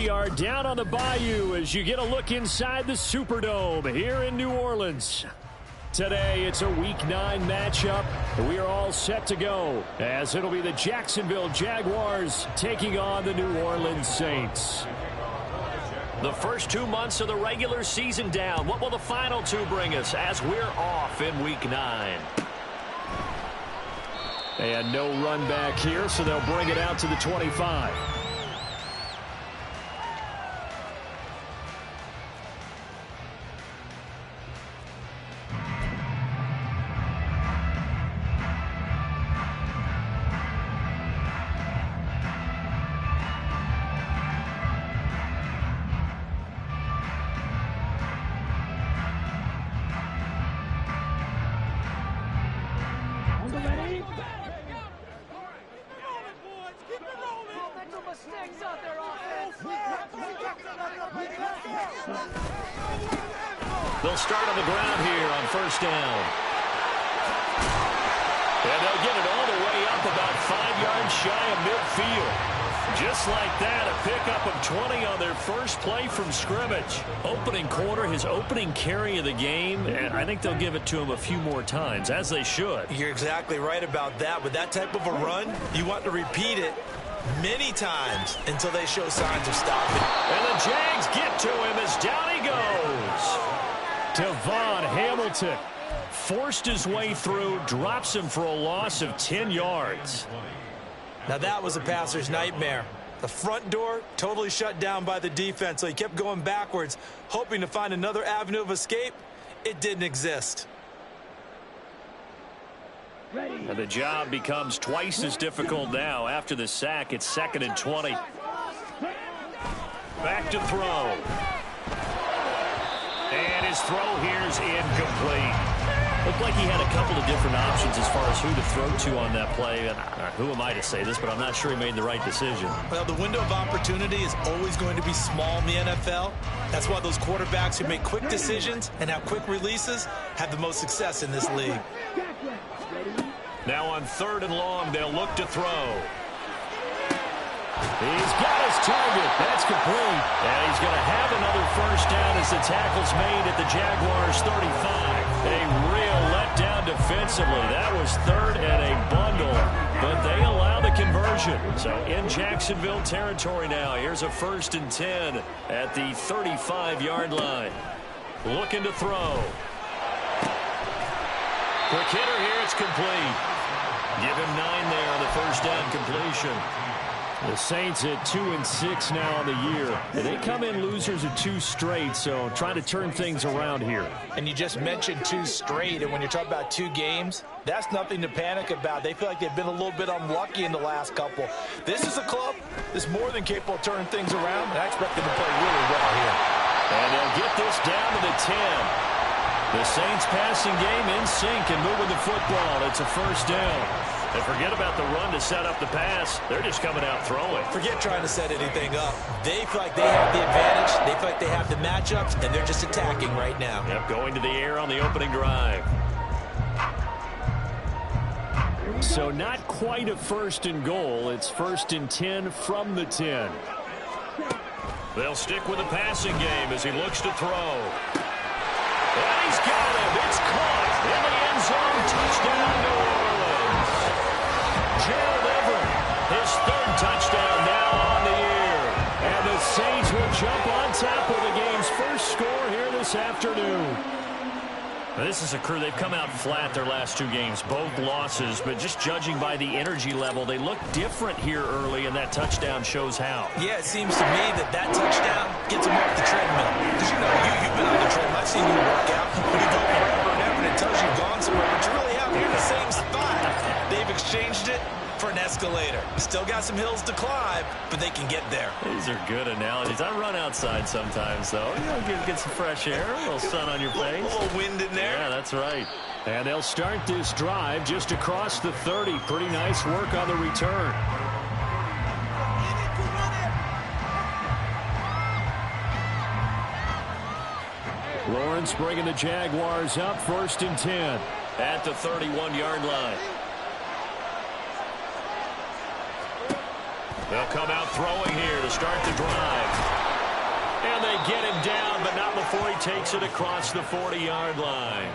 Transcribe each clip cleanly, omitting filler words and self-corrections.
we are down on the bayou as you get a look inside the Superdome here in New Orleans. Today, it's a Week 9 matchup. We are all set to go as it'll be the Jacksonville Jaguars taking on the New Orleans Saints. The first 2 months of the regular season down. What will the final 2 bring us as we're off in Week 9? And no run back here, so they'll bring it out to the 25. They'll start on the ground here on first down. And they'll get it all the way up about 5 yards shy of midfield. Just like that, a pickup of 20 on their first play from scrimmage. Opening quarter, his opening carry of the game, and I think they'll give it to him a few more times, as they should. You're exactly right about that. With that type of a run, you want to repeat it many times until they show signs of stopping. And the Jags get to him as down he goes. Devon Hamilton forced his way through, drops him for a loss of 10 yards. Now that was a passer's nightmare. The front door totally shut down by the defense, so he kept going backwards, hoping to find another avenue of escape. It didn't exist. And the job becomes twice as difficult now. After the sack, it's 2nd and 20. Back to throw. And his throw here is incomplete. Looked like he had a couple of different options as far as who to throw to on that play. And who am I to say this, but I'm not sure he made the right decision. Well, the window of opportunity is always going to be small in the NFL. That's why those quarterbacks who make quick decisions and have quick releases have the most success in this league. Now on 3rd and long, they'll look to throw. He's got his target. That's complete. And he's going to have another first down as the tackle's made at the Jaguars 35. A real letdown defensively. That was 3rd and a bundle, but they allow the conversion. So in Jacksonville territory now. Here's a 1st and 10 at the 35-yard line. Looking to throw. Quick hitter here. It's complete. Give him 9 there on the first down completion. The Saints at 2-6 now on the year. They come in losers of 2 straight, so trying to turn things around here. And you just mentioned 2 straight, and when you're talking about 2 games, that's nothing to panic about. They feel like they've been a little bit unlucky in the last couple. This is a club that's more than capable of turning things around, and I expect them to play really well here. And they'll get this down to the 10. The Saints passing game in sync and moving the football. It's a first down. And forget about the run to set up the pass. They're just coming out throwing. Forget trying to set anything up. They feel like they have the advantage. They feel like they have the matchups, and they're just attacking right now. Yep, going to the air on the opening drive. So not quite a 1st and goal. It's 1st and 10 from the 10. They'll stick with the passing game as he looks to throw. And he's got him. It's caught in the end zone. Touchdown, New Orleans. Gerald Everett, his 3rd touchdown now on the year. And the Saints will jump on top of the game's first score here this afternoon. Now, this is a crew. They've come out flat their last 2 games, both losses, but just judging by the energy level, they look different here early, and that touchdown shows how. Yeah, it seems to me that touchdown gets them off the treadmill. Because, you know, you've been on the treadmill. I've seen you work out. When you go forever and ever, and it tells you you've gone somewhere, but you're really out here in the same spot. They've exchanged it for an escalator. Still got some hills to climb, but they can get there. These are good analogies. I run outside sometimes, though. You know, get some fresh air, a little sun on your face. A little wind in there. Yeah, that's right. And they'll start this drive just across the 30. Pretty nice work on the return. Lawrence bringing the Jaguars up, 1st and 10 at the 31-yard line. They'll come out throwing here to start the drive. And they get him down, but not before he takes it across the 40-yard line.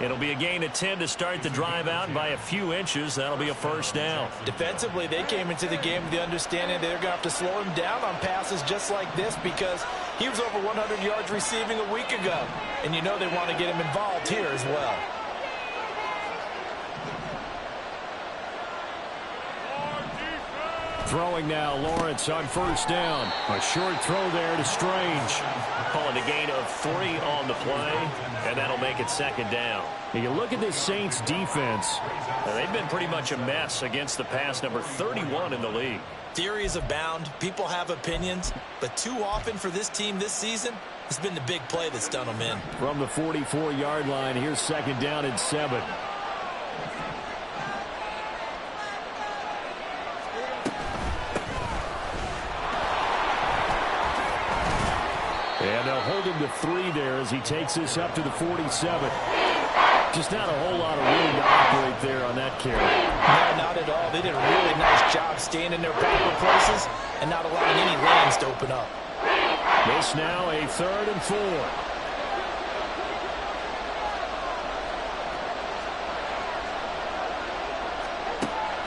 It'll be a gain of 10 to start the drive out, and by a few inches, that'll be a first down. Defensively, they came into the game with the understanding they're going to have to slow him down on passes just like this because he was over 100 yards receiving a week ago. And you know they want to get him involved here as well. Throwing now, Lawrence on first down. A short throw there to Strange. Calling a gain of 3 on the play, and that'll make it second down. You look at this Saints defense, they've been pretty much a mess against the pass, number 31 in the league. Theories abound. People have opinions, but too often for this team this season, it's been the big play that's done them in. From the 44-yard line, here's second down and 7. And they'll hold him to 3 there as he takes this up to the 47. Just not a whole lot of room to operate there on that carry. No, not at all. They did a really nice job staying in their proper places and not allowing any lanes to open up. This now a 3rd and 4.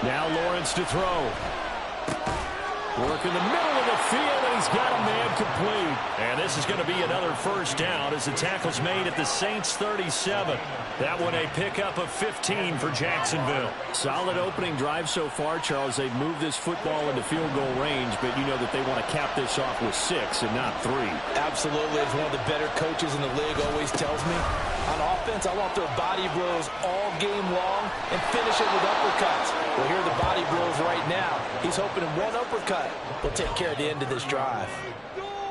Now Lawrence to throw. Work in the middle of the field, and he's got a man complete. And this is going to be another first down as the tackle's made at the Saints' 37. That one a pickup of 15 for Jacksonville. Solid opening drive so far, Charles. They've moved this football into field goal range, but you know that they want to cap this off with 6 and not 3. Absolutely. As one of the better coaches in the league always tells me, on offense, I want their body blows all game long and finish it with uppercuts. Well, here are the body blows right now. He's hoping in one uppercut will take care of the end of this drive.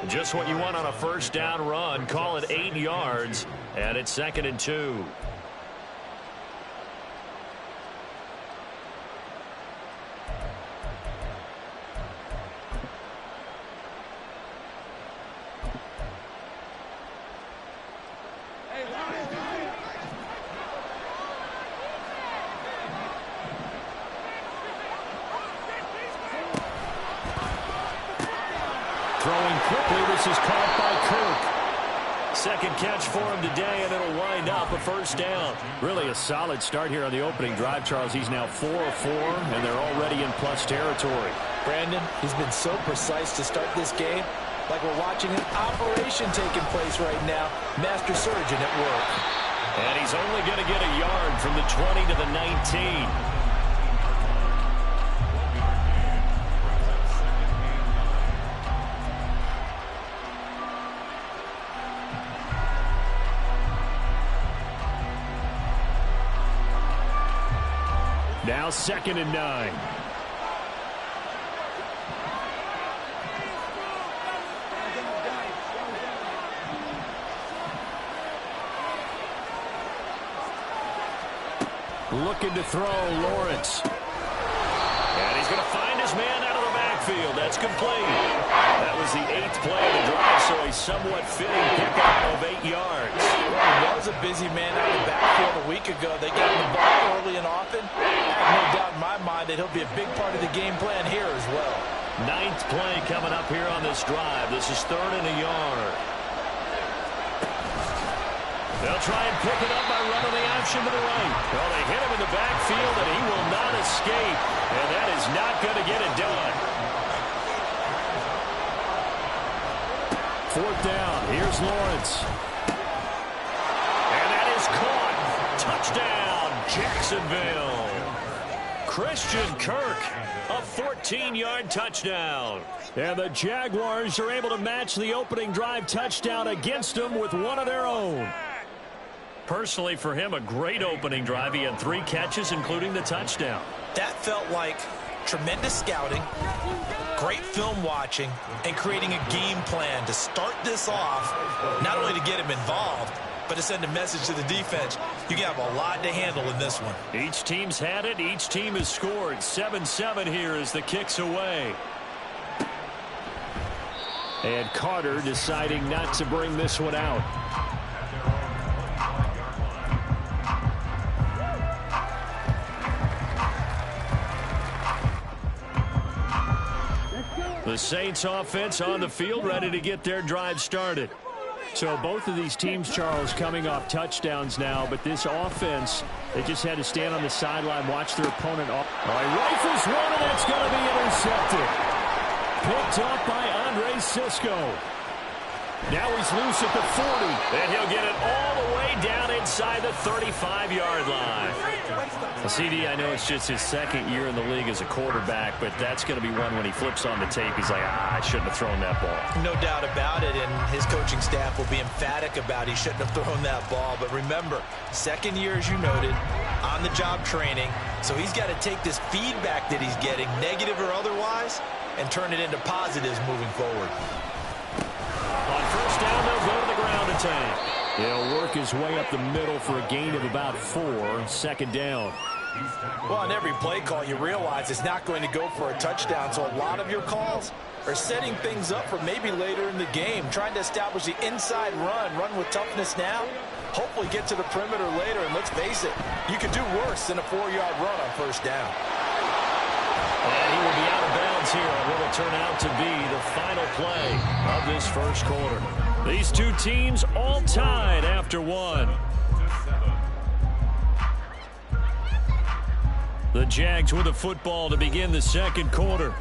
Just what you want on a first down run. Call it 8 yards, and it's 2nd and 2. Throwing quickly, this is caught by Kirk. Second catch for him today, and it'll wind up a first down. Really a solid start here on the opening drive, Charles. He's now 4 of 4, and they're already in plus territory. Brandon, he's been so precise to start this game, like we're watching an operation taking place right now. Master surgeon at work. And he's only going to get a yard from the 20 to the 19. Now 2nd and 9. Looking to throw, Lawrence. And he's going to find his man out of the backfield. That's complete. That was the 8th play of the drive, so a somewhat fitting pickup of 8 yards. Well, he was a busy man out of the backfield a week ago. They got him the ball early and often. I have no doubt in my mind that he'll be a big part of the game plan here as well. 9th play coming up here on this drive. This is 3rd and a yard. They'll try and pick it up by running the option to the right. Well, they hit him in the backfield, and he will not escape. And that is not going to get it done. 4th down. Here's Lawrence. And that is caught. Touchdown, Jacksonville. Christian Kirk, a 14-yard touchdown. And the Jaguars are able to match the opening drive touchdown against them with one of their own. Personally, for him, a great opening drive. He had 3 catches, including the touchdown. That felt like tremendous scouting, great film watching, and creating a game plan to start this off, not only to get him involved, but to send a message to the defense. You have a lot to handle in this one. Each team's had it. Each team has scored. 7-7 here as the kick's away. And Carter deciding not to bring this one out. The Saints offense on the field, ready to get their drive started. So both of these teams, Charles, coming off touchdowns now, but this offense, they just had to stand on the sideline, watch their opponent. All right, rifles one, and that's going to be intercepted. Picked up by Andre Sisco. Now he's loose at the 40, and he'll get it all the way down inside the 35-yard line. CD, I know it's just his second year in the league as a quarterback, but that's going to be one when he flips on the tape, he's like, I shouldn't have thrown that ball. No doubt about it, and his coaching staff will be emphatic about he shouldn't have thrown that ball. But remember, second year, as you noted, on-the-job training, so he's got to take this feedback that he's getting, negative or otherwise, and turn it into positives moving forward. On first down, they'll go to the ground attack. He'll work his way up the middle for a gain of about 4. Second down. Well, on every play call, you realize it's not going to go for a touchdown, so a lot of your calls are setting things up for maybe later in the game, trying to establish the inside run with toughness now, hopefully get to the perimeter later, and let's face it, you could do worse than a 4-yard run on first down. And he will be out of bounds here on what will turn out to be the final play of this first quarter. These two teams all tied after one. The Jags with the football to begin the second quarter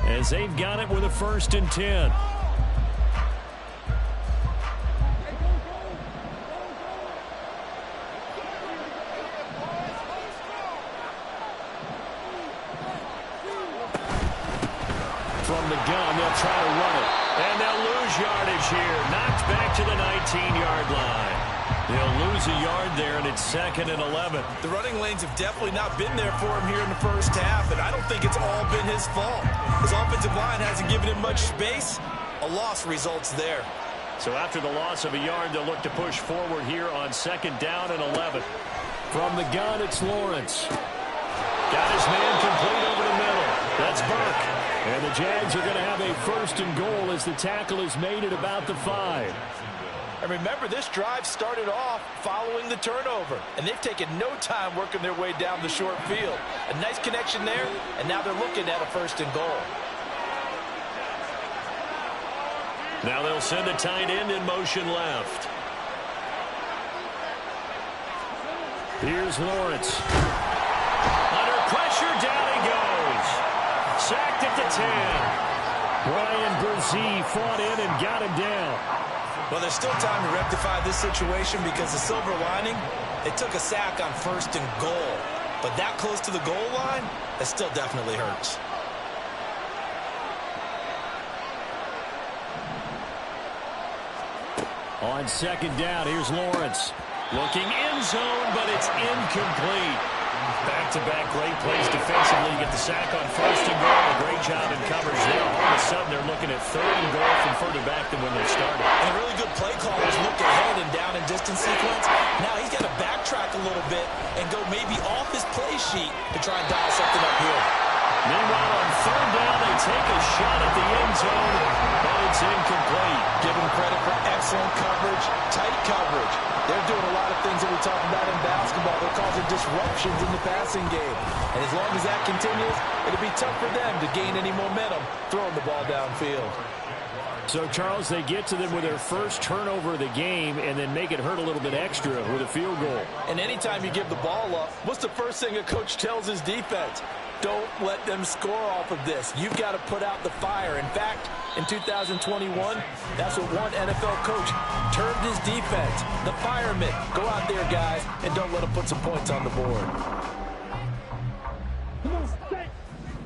as they've got it with a 1st and 10. From the gun, they'll try to run it. And they'll lose yardage here. Knocked back to the 19-yard line. They'll lose a yard there, and it's 2nd and 11. The running lanes have definitely not been there for him here in the first half, and I don't think it's all been his fault. His offensive line hasn't given him much space. A loss results there. So after the loss of a yard, they'll look to push forward here on 2nd down and 11. From the gun, it's Lawrence. Got his man complete over the middle. That's Burke. And the Jags are going to have a 1st and goal as the tackle is made at about the 5. And remember, this drive started off following the turnover, and they've taken no time working their way down the short field. A nice connection there, and now they're looking at a 1st and goal. Now they'll send a tight end in motion left. Here's Lawrence. Under pressure, down he goes. Sacked at the 10. Brian Brzee fought in and got him down. Well, there's still time to rectify this situation because the silver lining, they took a sack on 1st and goal. But that close to the goal line, that still definitely hurts. On 2nd down, here's Lawrence. Looking end zone, but it's incomplete. Back-to-back great plays defensively. You get the sack on 1st and goal. A great job in coverage there. All of a sudden, they're looking at 3rd and goal from further back than when they started. And a really good play callers look ahead and down in distance sequence. Now he's got to backtrack a little bit and go maybe off his play sheet to try and dial something up here. Meanwhile, on 3rd down, they take a shot at the end zone, but it's incomplete. Give him credit for excellent coverage, tight coverage. They're doing a lot of things that we talk about in basketball. They're causing disruptions in the passing game. And as long as that continues, it'll be tough for them to gain any momentum throwing the ball downfield. So, Charles, they get to them with their first turnover of the game and then make it hurt a little bit extra with a field goal. And anytime you give the ball up, what's the first thing a coach tells his defense? Don't let them score off of this. You've got to put out the fire. In fact, in 2021, that's what one NFL coach termed his defense. The firemen. Go out there, guys, and don't let them put some points on the board.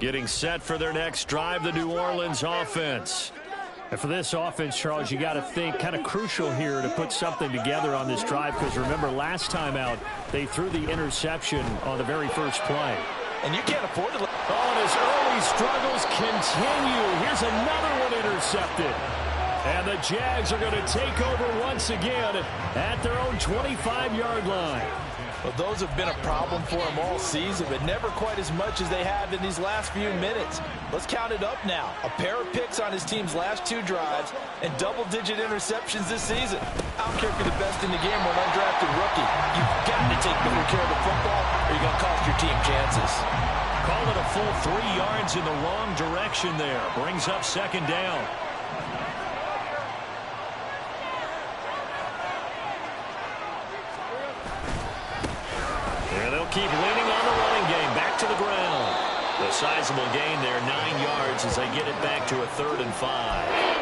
Getting set for their next drive, the New Orleans offense. And for this offense, Charles, you got to think kind of crucial here to put something together on this drive because remember, last time out, they threw the interception on the very first play. And you can't afford to... Oh, and his early struggles continue. Here's another one intercepted. And the Jags are going to take over once again at their own 25-yard line. Well, those have been a problem for them all season, but never quite as much as they have in these last few minutes. Let's count it up now. A pair of picks on his team's last 2 drives and double-digit interceptions this season. I don't care if you're the best in the game or an undrafted rookie. You've got to take better care of the football or you're going to cost your team chances. Call it a full 3 yards in the wrong direction there. Brings up second down. And they'll keep leaning on the running game. Back to the ground. A sizable gain there, 9 yards as they get it back to a 3rd and 5.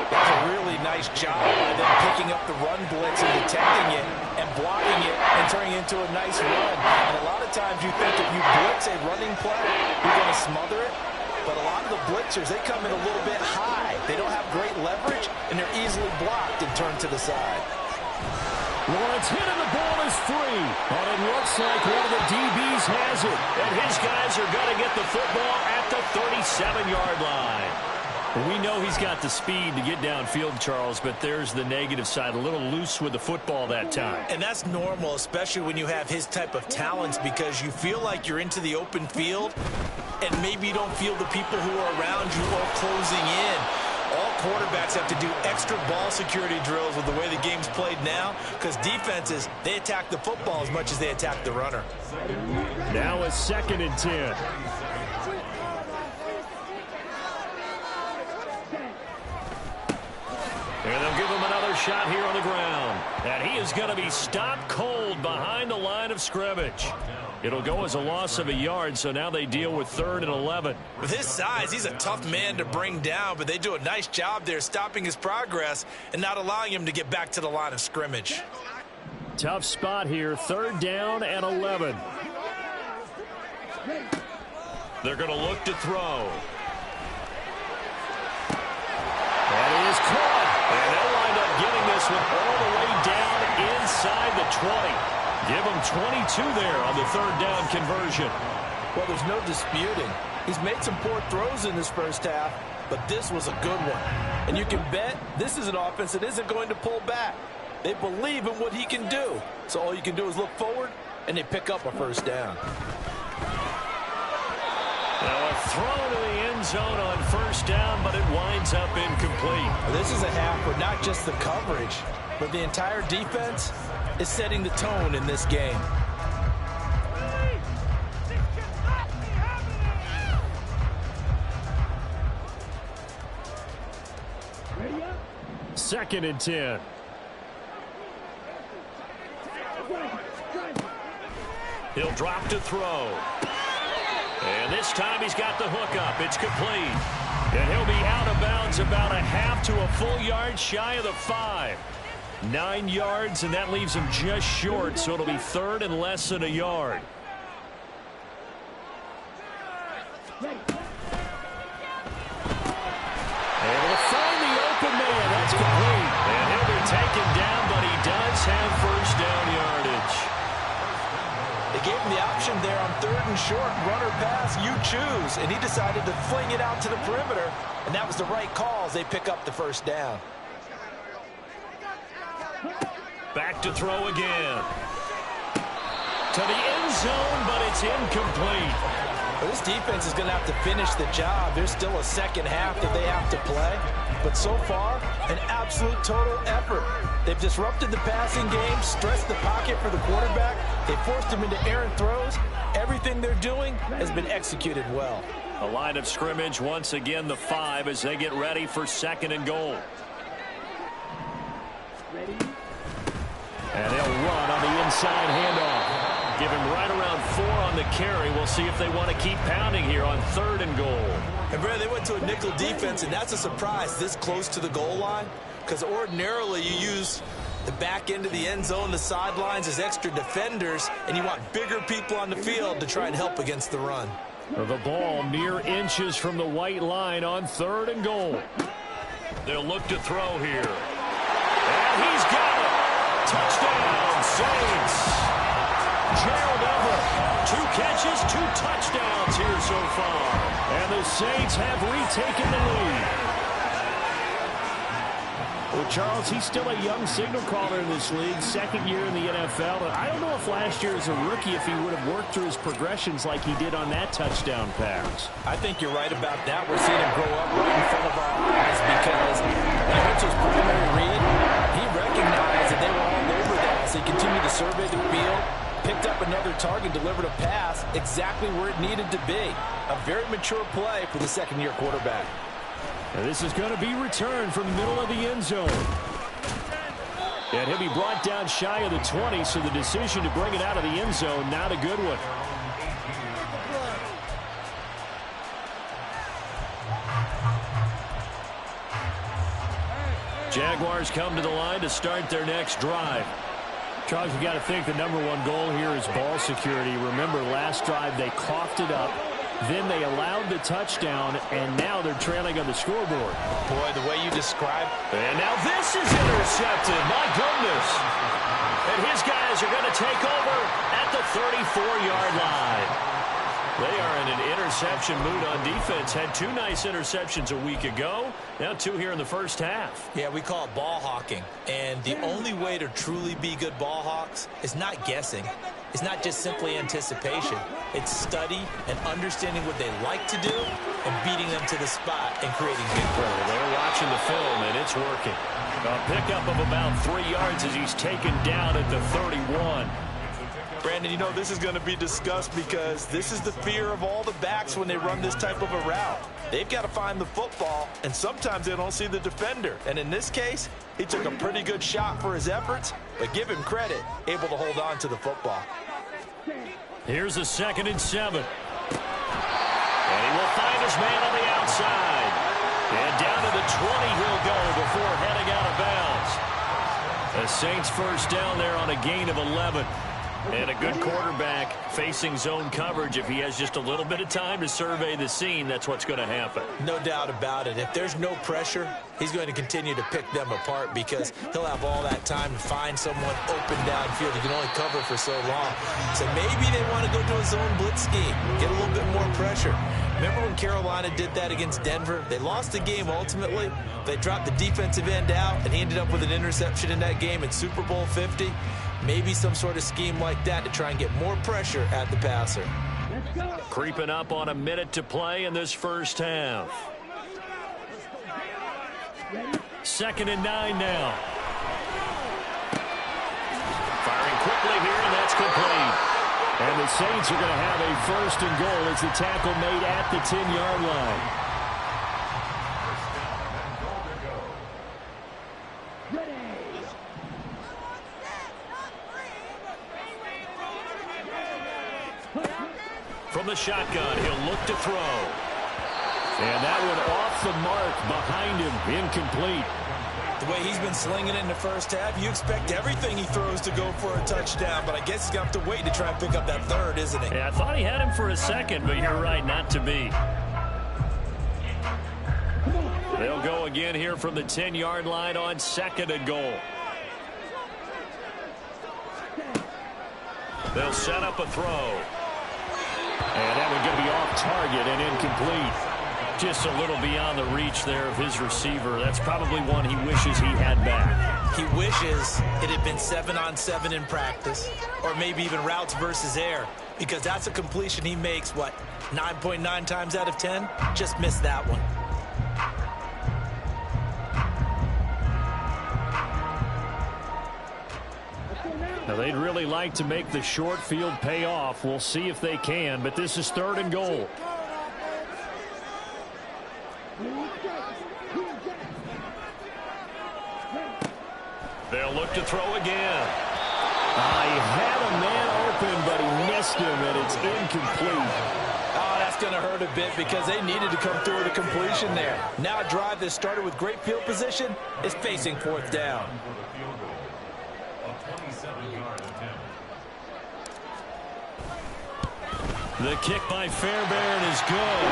That's a really nice job by them picking up the run blitz and detecting it and blocking it and turning it into a nice run. And a lot of times you think if you blitz a running play, you're going to smother it. But a lot of the blitzers, they come in a little bit high. They don't have great leverage, and they're easily blocked and turned to the side. Lawrence hit and the ball is free. And it looks like one of the DBs has it. And his guys are going to get the football at the 37-yard line. We know he's got the speed to get downfield, Charles, but there's the negative side. A little loose with the football that time. And that's normal, especially when you have his type of talents, because you feel like you're into the open field, and maybe you don't feel the people who are around you are closing in. All quarterbacks have to do extra ball security drills with the way the game's played now, because defenses, they attack the football as much as they attack the runner. Now a 2nd and 10. And they'll give him another shot here on the ground. And he is going to be stopped cold behind the line of scrimmage. It'll go as a loss of a yard, so now they deal with 3rd and 11. With his size, he's a tough man to bring down, but they do a nice job there stopping his progress and not allowing him to get back to the line of scrimmage. Tough spot here, 3rd down and 11. They're going to look to throw. And he is caught. And they'll wind up getting this one all the way down inside the 20. Give him 22 there on the 3rd down conversion. Well, there's no disputing. He's made some poor throws in this first half, but this was a good one. And you can bet this is an offense that isn't going to pull back. They believe in what he can do. So all you can do is look forward, and they pick up a 1st down. Now a throw to the end zone on 1st down, but it winds up incomplete. This is a half where not just the coverage, but the entire defense is setting the tone in this game. Second and 10. He'll drop to throw. And this time he's got the hook up. It's complete. And he'll be out of bounds about a half to a full yard shy of the 5. 9 yards, and that leaves him just short, so it'll be 3rd and less than a yard. Able to find the open man. That's complete. And he'll be taken down, but he does have 1st down yardage. They gave him the option there on 3rd and short, run or pass, you choose. And he decided to fling it out to the perimeter, and that was the right call as they pick up the 1st down. Back to throw again. To the end zone, but it's incomplete. Well, this defense is going to have to finish the job. There's still a second half that they have to play. But so far, an absolute total effort. They've disrupted the passing game, stressed the pocket for the quarterback. They forced him into errant throws. Everything they're doing has been executed well. A line of scrimmage once again, the 5, as they get ready for 2nd and goal. And they'll run on the inside handoff. Give him right around 4 on the carry. We'll see if they want to keep pounding here on 3rd and goal. And, Brad, they went to a nickel defense, and that's a surprise this close to the goal line, because ordinarily you use the back end of the end zone, the sidelines as extra defenders, and you want bigger people on the field to try and help against the run. The ball mere inches from the white line on 3rd and goal. They'll look to throw here. And he's got it. Touchdown, Saints. Gerald Everett, 2 catches, 2 touchdowns here so far. And the Saints have retaken the lead. Well, Charles, he's still a young signal caller in this league, 2nd year in the NFL. And I don't know if last year as a rookie, if he would have worked through his progressions like he did on that touchdown pass. I think you're right about that. We're seeing him grow up right in front of our eyes because when he went to his primary read, he recognized that they were all over that. So he continued to survey the field, picked up a another target, delivered a pass exactly where it needed to be. A very mature play for the second-year quarterback. And this is going to be returned from the middle of the end zone. And he'll be brought down shy of the 20, so the decision to bring it out of the end zone, not a good one. Jaguars come to the line to start their next drive. Charles, you got to think the #1 goal here is ball security. Remember, last drive they coughed it up. Then they allowed the touchdown, and now they're trailing on the scoreboard. Boy, the way you describe. And now this is intercepted. My goodness. And his guys are going to take over at the 34-yard line. They are in an interception mood on defense. Had 2 nice interceptions a week ago. Now 2 here in the first half. Yeah, we call it ball hawking. And the only way to truly be good ball hawks is not guessing. It's not just simply anticipation. It's study and understanding what they like to do and beating them to the spot and creating big plays. They're watching the film, and it's working. A pickup of about 3 yards as he's taken down at the 31. Brandon, you know, this is going to be discussed because this is the fear of all the backs when they run this type of a route. They've got to find the football, and sometimes they don't see the defender. And in this case, he took a pretty good shot for his efforts, but give him credit, able to hold on to the football. Here's a 2nd and 7. And he will find his man on the outside. And down to the 20 he'll go before heading out of bounds. The Saints first down there on a gain of 11. And a good quarterback facing zone coverage. If he has just a little bit of time to survey the scene, that's what's going to happen. No doubt about it. If there's no pressure, he's going to continue to pick them apart because he'll have all that time to find someone open downfield. He can only cover for so long. So maybe they want to go to a zone blitz scheme, get a little bit more pressure. Remember when Carolina did that against Denver? They lost the game ultimately. They dropped the defensive end out, and he ended up with an interception in that game in Super Bowl 50. Maybe some sort of scheme like that to try and get more pressure at the passer. Creeping up on a minute to play in this first half. 2nd and 9 now. Firing quickly here, and that's complete. And the Saints are going to have a 1st and goal as the tackle made at the 10-yard line. From the shotgun, he'll look to throw. And that one off the mark behind him, incomplete. The way he's been slinging it in the first half, you expect everything he throws to go for a touchdown, but I guess he's going to have to wait to try and pick up that 3rd, isn't he? Yeah, I thought he had him for a second, but you're right, not to be. They'll go again here from the 10-yard line on 2nd and goal. They'll set up a throw. And that one going to be off target and incomplete. Just a little beyond the reach there of his receiver. That's probably one he wishes he had back. He wishes it had been 7-on-7 in practice, or maybe even routes versus air, because that's a completion he makes, what, 9.9 times out of 10? Just missed that one. Now, they'd really like to make the short field pay off. We'll see if they can, but this is 3rd and goal. They'll look to throw again. He had a man open, but he missed him, and it's incomplete. Oh, that's going to hurt a bit because they needed to come through with a completion there. Now a drive that started with great field position is facing 4th down. The kick by Fairbairn is good.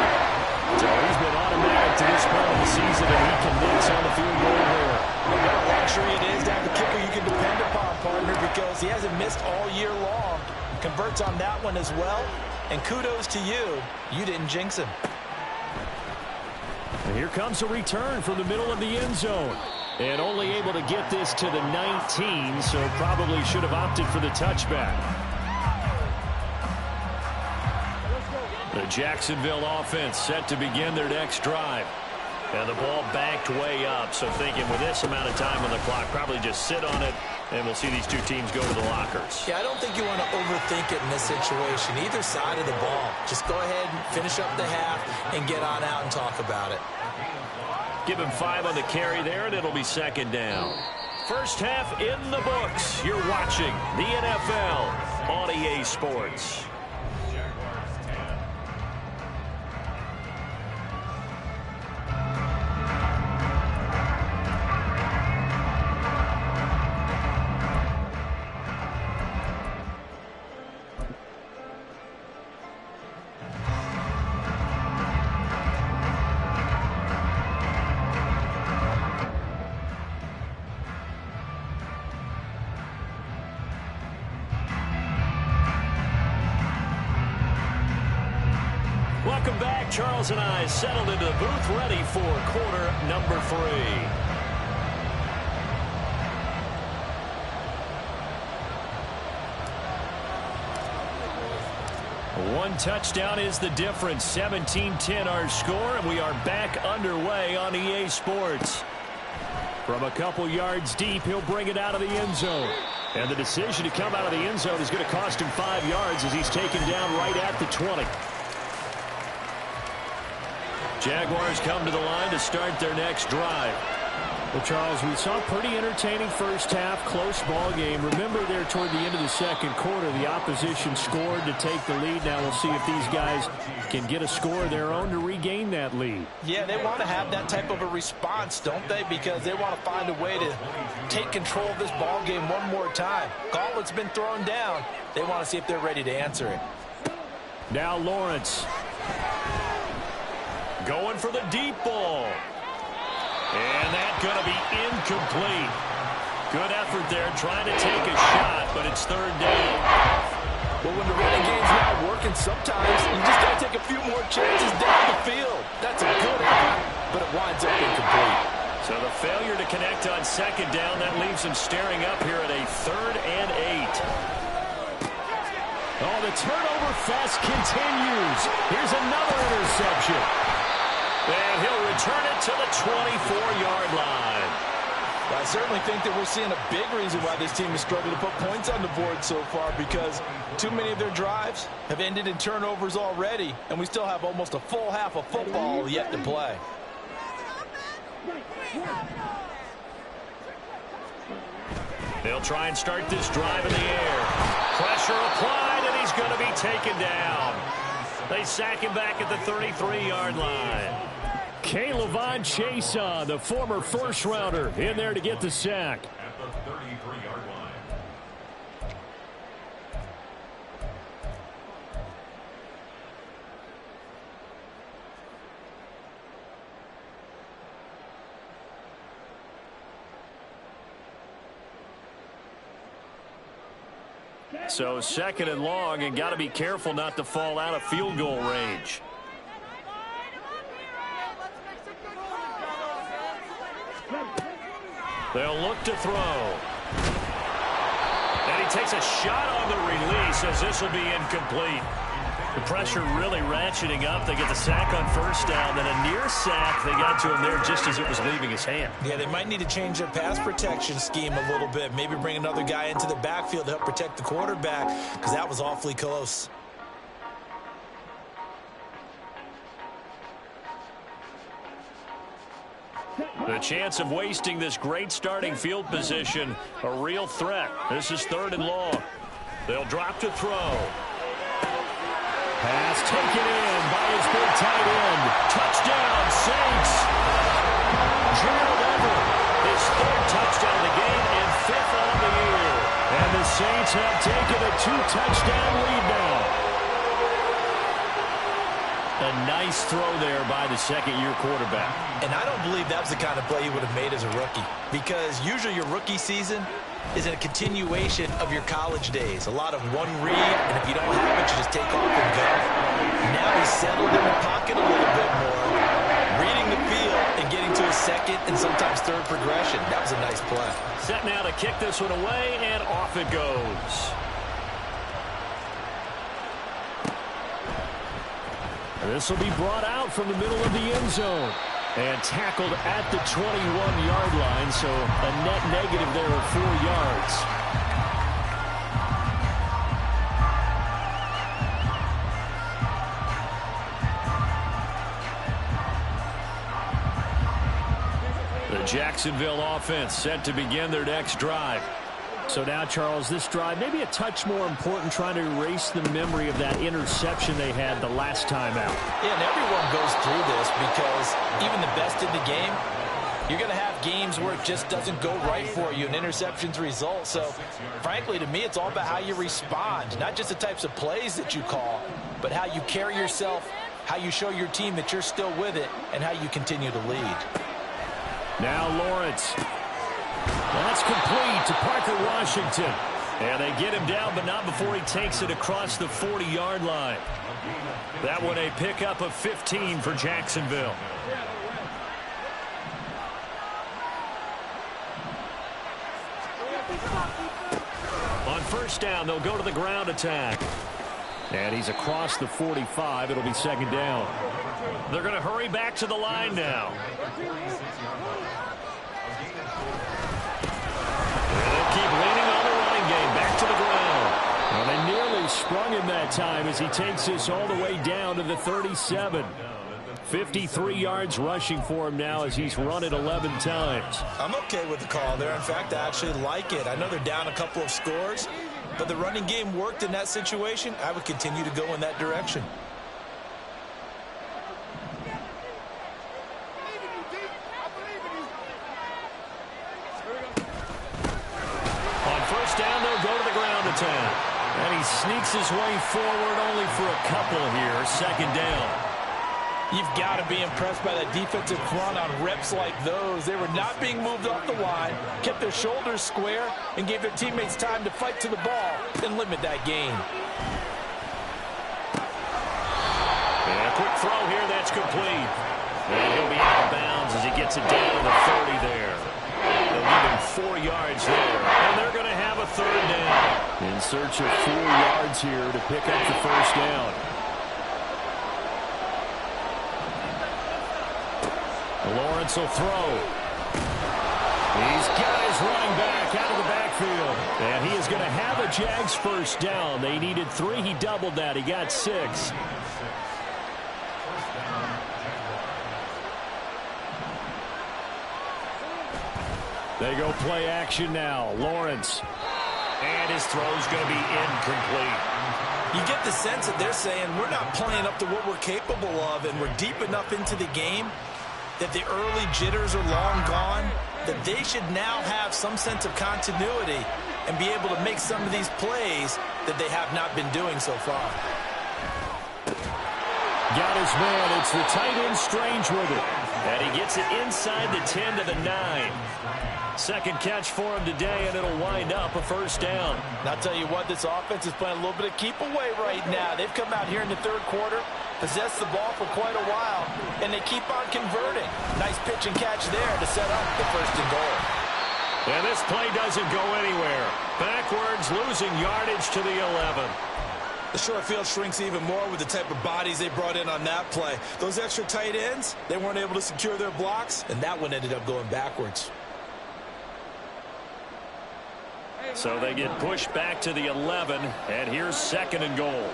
So he's been automatic to this point of the season, and he commits on the field goal here. And what a luxury it is to have a kicker you can depend upon, partner, because he hasn't missed all year long. Converts on that one as well. And kudos to you. You didn't jinx him. And here comes a return from the middle of the end zone. And only able to get this to the 19, so probably should have opted for the touchback. The Jacksonville offense set to begin their next drive. And the ball backed way up, so thinking with this amount of time on the clock, probably just sit on it, and we'll see these two teams go to the lockers. Yeah, I don't think you want to overthink it in this situation, either side of the ball. Just go ahead and finish up the half and get on out and talk about it. Give him 5 on the carry there, and it'll be second down. First half in the books. You're watching the NFL on EA Sports. Welcome back. Charles and I settled into the booth, ready for quarter number 3. One touchdown is the difference. 17-10 our score, and we are back underway on EA Sports. From a couple yards deep, he'll bring it out of the end zone. And the decision to come out of the end zone is going to cost him 5 yards as he's taken down right at the 20. Jaguars come to the line to start their next drive. Well, Charles, we saw a pretty entertaining first half, close ball game. Remember there toward the end of the second quarter, the opposition scored to take the lead. Now we'll see if these guys can get a score of their own to regain that lead. Yeah, they want to have that type of a response, don't they? Because they want to find a way to take control of this ball game one more time. Gauntlet's been thrown down. They want to see if they're ready to answer it. Now Lawrence. Going for the deep ball. And that's going to be incomplete. Good effort there trying to take a shot, but it's third down. Well, when the running game's not working, sometimes you just got to take a few more chances down the field. That's a good effort, but it winds up incomplete. So the failure to connect on second down, that leaves him staring up here at a 3rd and 8. Oh, the turnover fest continues. Here's another interception. And he'll return it to the 24-yard line. Well, I certainly think that we're seeing a big reason why this team is struggling to put points on the board so far, because too many of their drives have ended in turnovers already, and we still have almost a full half of football yet to play. They'll try and start this drive in the air. Pressure applied, and he's going to be taken down. They sack him back at the 33-yard line. K'Lavon Chaisson, the former first-rounder, in there to get the sack. At the 33-yard line. So 2nd and long, and got to be careful not to fall out of field goal range. They'll look to throw. And he takes a shot on the release as this will be incomplete. The pressure really ratcheting up. They get the sack on first down, then a near sack. They got to him there just as it was leaving his hand. Yeah, they might need to change their pass protection scheme a little bit. Maybe bring another guy into the backfield to help protect the quarterback, because that was awfully close. The chance of wasting this great starting field position, a real threat. This is 3rd and long. They'll drop to throw. Pass taken in by his big tight end. Touchdown, Saints. Gerald Everett, his 3rd touchdown of the game and 5th on the year. And the Saints have taken a 2-touchdown lead now. A nice throw there by the second-year quarterback. And I don't believe that was the kind of play he would have made as a rookie, because usually your rookie season is a continuation of your college days. A lot of one read, and if you don't have it, you just take off and go. Now he's settled in the pocket a little bit more, reading the field and getting to his 2nd and sometimes 3rd progression. That was a nice play. Set now to kick this one away, and off it goes. This will be brought out from the middle of the end zone. And tackled at the 21-yard line, so a net negative there of 4 yards. The Jacksonville offense set to begin their next drive. So now, Charles, this drive maybe a touch more important, trying to erase the memory of that interception they had the last time out. Yeah, and everyone goes through this because even the best in the game, you're going to have games where it just doesn't go right for you, and interceptions result. So, frankly, to me, it's all about how you respond, not just the types of plays that you call, but how you carry yourself, how you show your team that you're still with it, and how you continue to lead. Now Lawrence. That's complete to Parker Washington. And they get him down, but not before he takes it across the 40-yard line. That one a pickup of 15 for Jacksonville. On first down, they'll go to the ground attack. And he's across the 45. It'll be second down. They're going to hurry back to the line now. Keep leaning on the running game. Back to the ground. Well, they nearly sprung him that time as he takes this all the way down to the 37. 53 yards rushing for him now as he's run it 11 times. I'm okay with the call there. In fact, I actually like it. I know they're down a couple of scores, but the running game worked in that situation. I would continue to go in that direction. Down, they'll go to the ground attack. And he sneaks his way forward only for a couple here. Second down. You've got to be impressed by that defensive front on reps like those. They were not being moved off the line, kept their shoulders square, and gave their teammates time to fight to the ball and limit that gain. And a quick throw here, that's complete. And he'll be out of bounds as he gets it down to the 30 there. They'll give him 4 yards there. And they're going to have a third down. In search of 4 yards here to pick up the first down. Lawrence will throw. He's got his running back out of the backfield. And he is going to have a Jags first down. They needed 3. He doubled that. He got 6. They go play action now. Lawrence. And his throw's going to be incomplete. You get the sense that they're saying we're not playing up to what we're capable of, and we're deep enough into the game that the early jitters are long gone, that they should now have some sense of continuity and be able to make some of these plays that they have not been doing so far. Got his man. It's the tight end Strange with it. And he gets it inside the 10 to the 9. Second catch for him today, and it'll wind up a first down. And I'll tell you what, this offense is playing a little bit of keep away right now. They've come out here in the third quarter, possessed the ball for quite a while, and they keep on converting. Nice pitch and catch there to set up the first and goal. And this play doesn't go anywhere. Backwards, losing yardage to the 11. The short field shrinks even more with the type of bodies they brought in on that play. Those extra tight ends, they weren't able to secure their blocks, and that one ended up going backwards. So they get pushed back to the 11, and here's second and goal.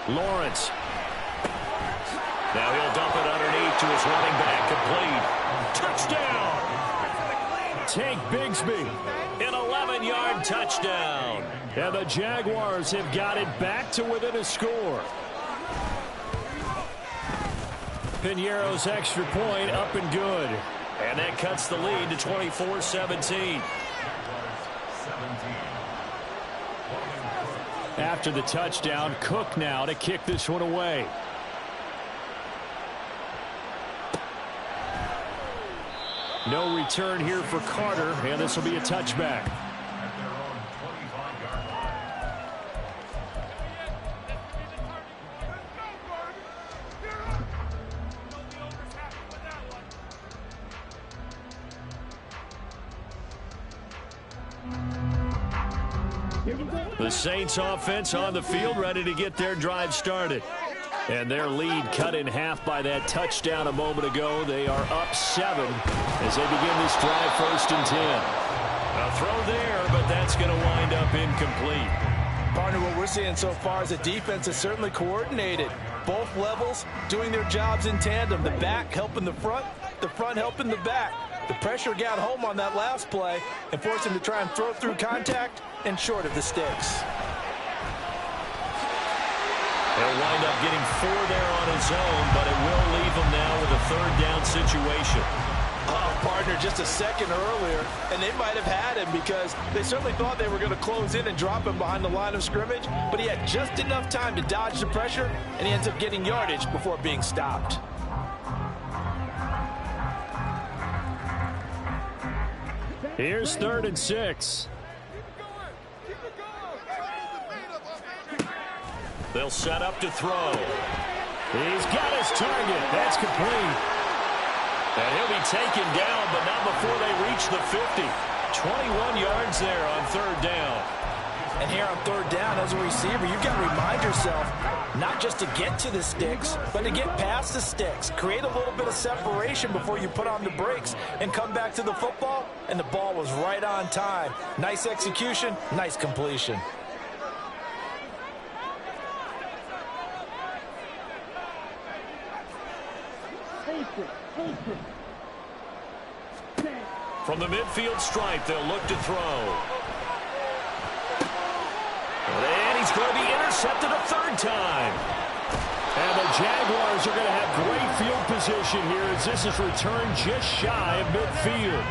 Lawrence. Now he'll dump it underneath to his running back, complete. Touchdown! Tank Bigsby, an 11-yard touchdown. And the Jaguars have got it back to within a score. Piñeiro's extra point up and good. And that cuts the lead to 24-17. After the touchdown, Cook now to kick this one away. No return here for Carter, and this will be a touchback. The Saints offense on the field, ready to get their drive started. And their lead cut in half by that touchdown a moment ago. They are up 7 as they begin this drive, 1st and 10. A throw there, but that's going to wind up incomplete. Partner, what we're seeing so far is the defense is certainly coordinated. Both levels doing their jobs in tandem. The back helping the front helping the back. The pressure got home on that last play and forced him to try and throw through contact and short of the sticks. He'll wind up getting 4 there on his own, but it will leave him now with a 3rd down situation. Oh, partner, just a second earlier, and they might have had him because they certainly thought they were going to close in and drop him behind the line of scrimmage, but he had just enough time to dodge the pressure, and he ends up getting yardage before being stopped. Here's 3rd and 6. They'll set up to throw. He's got his target. That's complete. And he'll be taken down, but not before they reach the 50. 21 yards there on 3rd down. And here on 3rd down, as a receiver, you've got to remind yourself not just to get to the sticks, but to get past the sticks. Create a little bit of separation before you put on the brakes and come back to the football. And the ball was right on time. Nice execution, nice completion. From the midfield stripe, they'll look to throw. And he's going to be intercepted a 3rd time. And the Jaguars are going to have great field position here as this is returned just shy of midfield.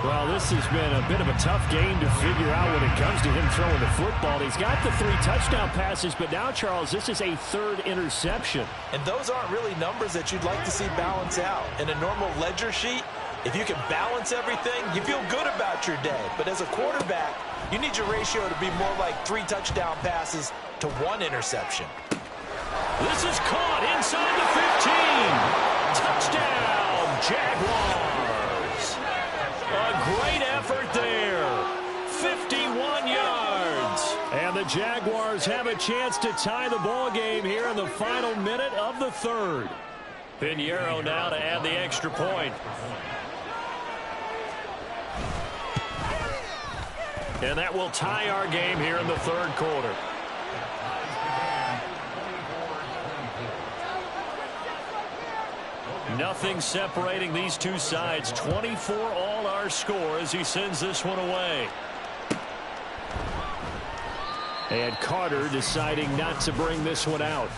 Well, this has been a bit of a tough game to figure out when it comes to him throwing the football. He's got the 3 touchdown passes, but now, Charles, this is a 3rd interception. And those aren't really numbers that you'd like to see balance out. In a normal ledger sheet, if you can balance everything, you feel good about your day. But as a quarterback, you need your ratio to be more like 3 touchdown passes to 1 interception. This is caught inside the 15. Touchdown, Jaguars. A great effort there. 51 yards. And the Jaguars have a chance to tie the ball game here in the final minute of the 3rd. Pinheiro now to add the extra point. And that will tie our game here in the 3rd quarter. Nothing separating these two sides. 24 all our score as he sends this one away. And Carter deciding not to bring this one out.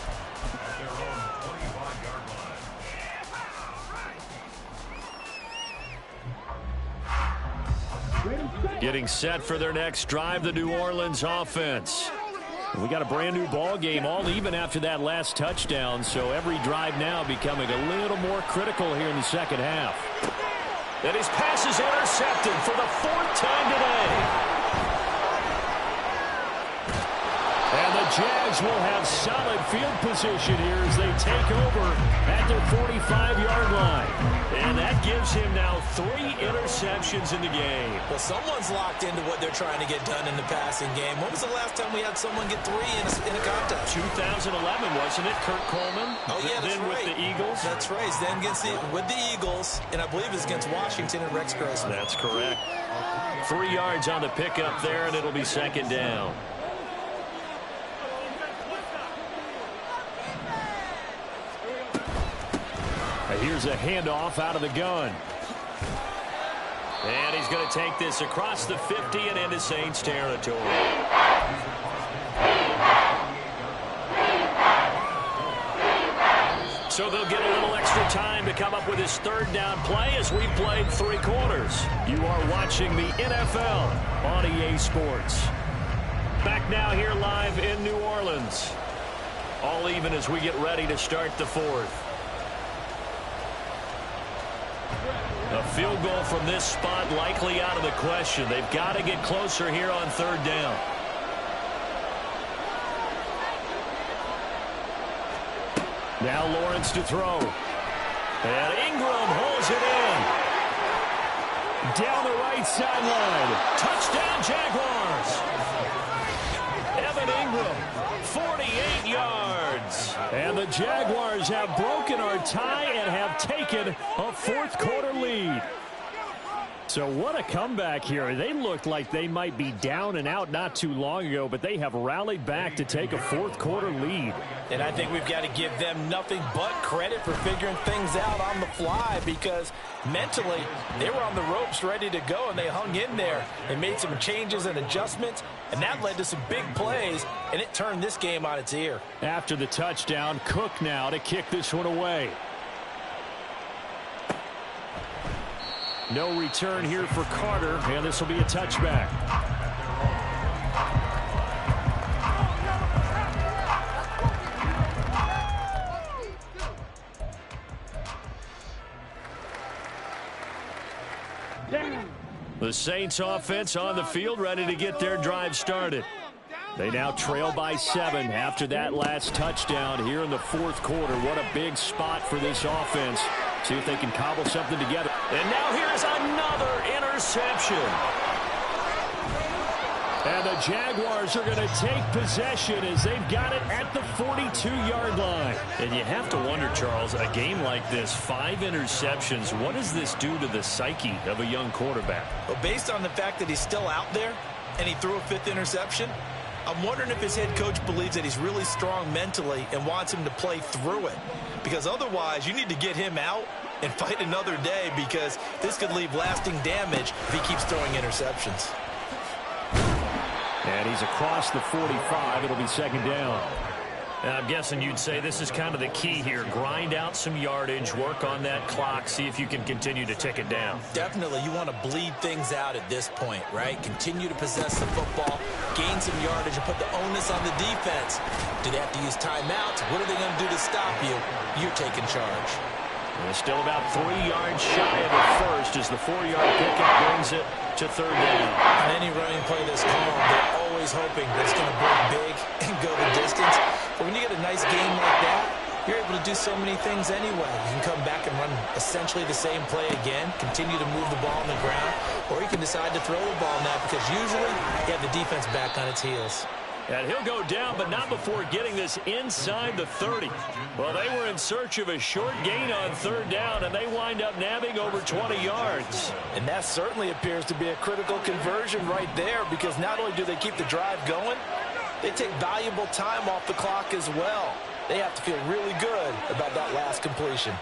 Getting set for their next drive, the New Orleans offense. We got a brand new ball game, all even after that last touchdown, so every drive now becoming a little more critical here in the 2nd half. And his pass is intercepted for the 4th time today. And the Jags will have solid field position here as they take over at their 45-yard line. And that gives him now 3 interceptions in the game. Well, someone's locked into what they're trying to get done in the passing game. When was the last time we had someone get 3 in a contest? 2011, wasn't it? Kurt Coleman. Oh, yeah, that's then right. With the Eagles. That's right. Then with the Eagles, and I believe it's against Washington and Rex Grossman. That's correct. 3 yards on the pickup there, and it'll be 2nd down. Here's a handoff out of the gun. And he's going to take this across the 50 and into Saints territory. So they'll get a little extra time to come up with his 3rd down play as we've played 3 quarters. You are watching the NFL on EA Sports. Back now here live in New Orleans. All even as we get ready to start the 4th. A field goal from this spot likely out of the question. They've got to get closer here on 3rd down. Now Lawrence to throw. And Ingram holds it in. Down the right sideline. Touchdown Jaguars. Evan Ingram, 48 yards. And the Jaguars have broken our tie and have taken a fourth-quarter lead. So what a comeback here. They looked like they might be down and out not too long ago, but they have rallied back to take a fourth-quarter lead. And I think we've got to give them nothing but credit for figuring things out on the fly, because mentally they were on the ropes ready to go, and they hung in there and made some changes and adjustments, and that led to some big plays, and it turned this game on its ear. After the touchdown, Cook now to kick this one away. No return here for Carter, and this will be a touchback. The Saints offense on the field, ready to get their drive started. They now trail by 7 after that last touchdown here in the fourth quarter. What a big spot for this offense. See if they can cobble something together. And now here's another interception. And the Jaguars are going to take possession as they've got it at the 42-yard line. And you have to wonder, Charles, a game like this, 5 interceptions, what does this do to the psyche of a young quarterback? Well, based on the fact that he's still out there and he threw a 5th interception, I'm wondering if his head coach believes that he's really strong mentally and wants him to play through it. Because otherwise, you need to get him out and fight another day, because this could leave lasting damage if he keeps throwing interceptions. And he's across the 45. It'll be second down. And I'm guessing you'd say this is kind of the key here. Grind out some yardage, work on that clock, see if you can continue to tick it down. Definitely, you want to bleed things out at this point, right? Continue to possess the football, gain some yardage, and put the onus on the defense. Do they have to use timeouts? What are they going to do to stop you? You're taking charge. And still about 3 yards shy of the first as the 4-yard pickup brings it to third down. On any running play that's called, they're always hoping that it's going to break big and go the distance. But when you get a nice game like that, you're able to do so many things anyway. You can come back and run essentially the same play again, continue to move the ball on the ground, or you can decide to throw the ball now, because usually you have the defense back on its heels. And he'll go down, but not before getting this inside the 30. Well, they were in search of a short gain on third down, and they wind up nabbing over 20 yards. And that certainly appears to be a critical conversion right there, because not only do they keep the drive going, they take valuable time off the clock as well. They have to feel really good about that last completion.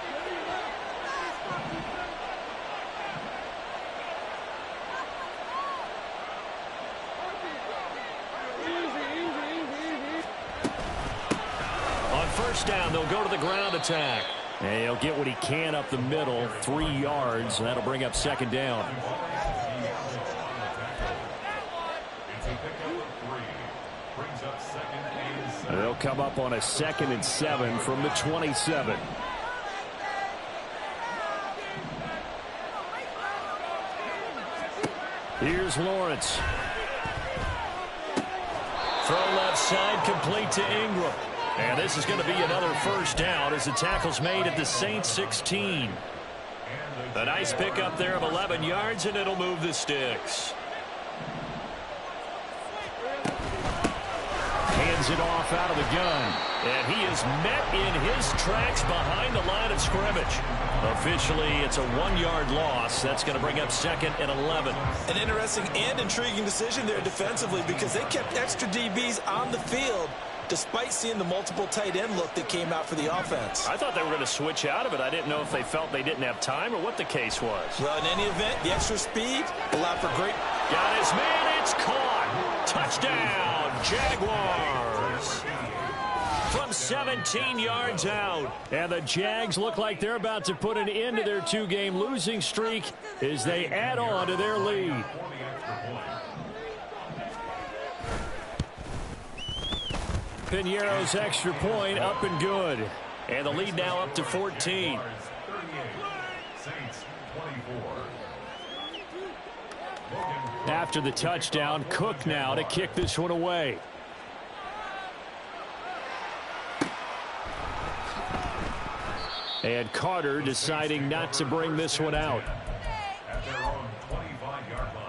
First down, they'll go to the ground attack. And he'll get what he can up the middle, 3 yards, and that'll bring up second down. They'll come up on a 2nd and 7 from the 27. Here's Lawrence. Throw left side, complete to Ingram. And this is going to be another first down as the tackle's made at the Saints 16. A nice pickup there of 11 yards, and it'll move the sticks. Hands it off out of the gun. And he is met in his tracks behind the line of scrimmage. Officially, it's a 1-yard loss. That's going to bring up 2nd and 11. An interesting and intriguing decision there defensively, because they kept extra DBs on the field despite seeing the multiple tight end look that came out for the offense. I thought they were going to switch out of it. I didn't know if they felt they didn't have time or what the case was. Well, in any event, the extra speed allowed for great... Got his man. It's caught. Touchdown, Jaguars. From 17 yards out. And the Jags look like they're about to put an end to their 2-game losing streak as they add on to their lead. Piñeiro's extra point up and good. And the lead now up to 14. After the touchdown, Cook now to kick this one away. And Carter deciding not to bring this one out. At their own 25-yard line.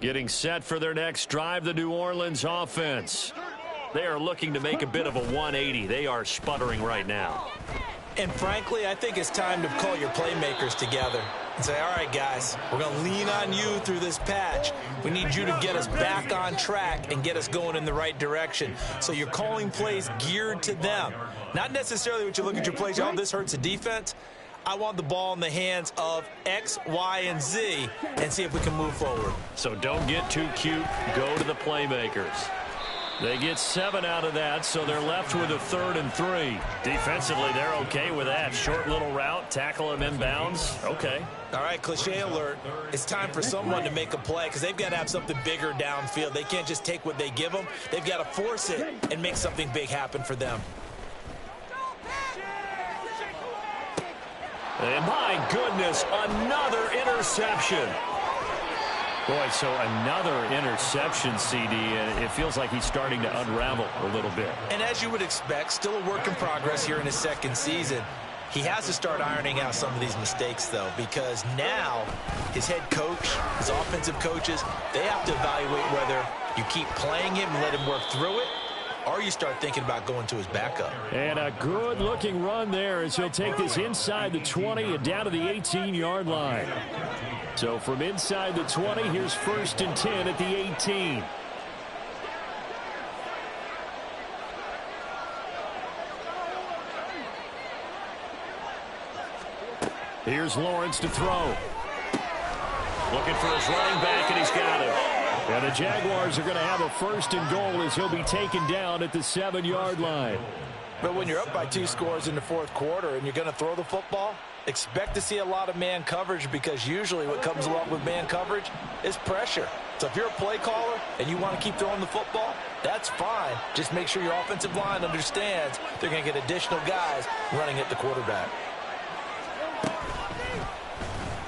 Getting set for their next drive, the New Orleans offense. They are looking to make a bit of a 180. They are sputtering right now. And frankly, I think it's time to call your playmakers together and say, all right, guys, we're going to lean on you through this patch. We need you to get us back on track and get us going in the right direction. So you're calling plays geared to them. Not necessarily what you look at your plays, oh, this hurts the defense. I want the ball in the hands of X, Y, and Z and see if we can move forward. So don't get too cute. Go to the playmakers. They get 7 out of that, so they're left with a 3rd and 3. Defensively, they're okay with that. Short little route, tackle him inbounds. Okay. All right, cliche alert. It's time for someone to make a play because they've got to have something bigger downfield. They can't just take what they give them. They've got to force it and make something big happen for them. And my goodness, another interception. Boy, so another interception, CD, and it feels like he's starting to unravel a little bit. And as you would expect, still a work in progress here in his second season. He has to start ironing out some of these mistakes, though, because now his head coach, his offensive coaches, they have to evaluate whether you keep playing him and let him work through it, or you start thinking about going to his backup. And a good-looking run there as he'll take this inside the 20 and down to the 18-yard line. So from inside the 20, here's 1st and 10 at the 18. Here's Lawrence to throw. Looking for his running back, and he's got him. And the Jaguars are going to have a 1st and goal as he'll be taken down at the 7-yard line. But when you're up by 2 scores in the 4th quarter and you're going to throw the football, expect to see a lot of man coverage because usually what comes along with man coverage is pressure. So if you're a play caller and you want to keep throwing the football, that's fine. Just make sure your offensive line understands they're going to get additional guys running at the quarterback.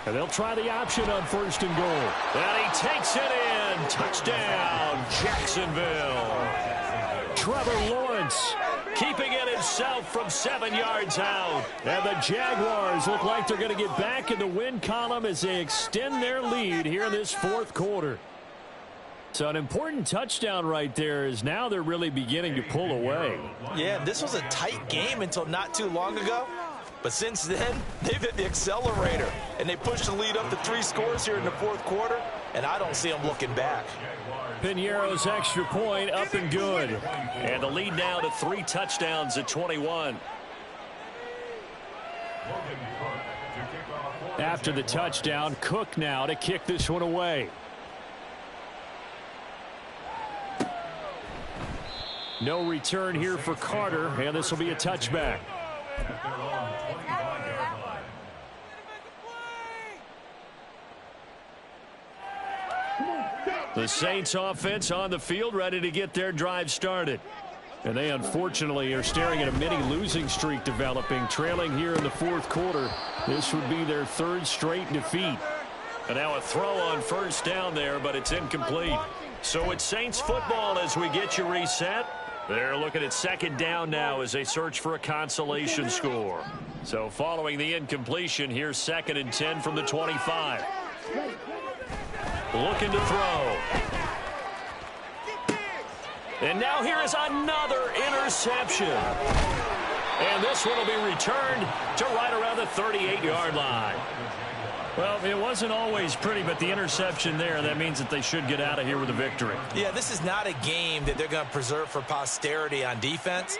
And they'll try the option on 1st and goal. And he takes it in. Touchdown, Jacksonville. Trevor Lawrence keeping it himself from 7 yards out. And the Jaguars look like they're going to get back in the win column as they extend their lead here in this 4th quarter. So an important touchdown right there is now they're really beginning to pull away. Yeah, this was a tight game until not too long ago. But since then, they've hit the accelerator, and they pushed the lead up to 3 scores here in the 4th quarter, and I don't see them looking back. Piñeiro's extra point up and good. And the lead now to 3 touchdowns at 21. After the touchdown, Cook now to kick this one away. No return here for Carter, and this will be a touchback. The Saints offense on the field ready to get their drive started. And they unfortunately are staring at a mini losing streak developing, trailing here in the 4th quarter. This would be their 3rd straight defeat. And now a throw on 1st down there, but it's incomplete. So it's Saints football as we get you reset. They're looking at 2nd down now as they search for a consolation score. So following the incompletion, here's 2nd and 10 from the 25. Looking to throw. And now here is another interception. And this one will be returned to right around the 38-yard line. Well, it wasn't always pretty, but the interception there, that means that they should get out of here with a victory. Yeah, this is not a game that they're going to preserve for posterity on defense,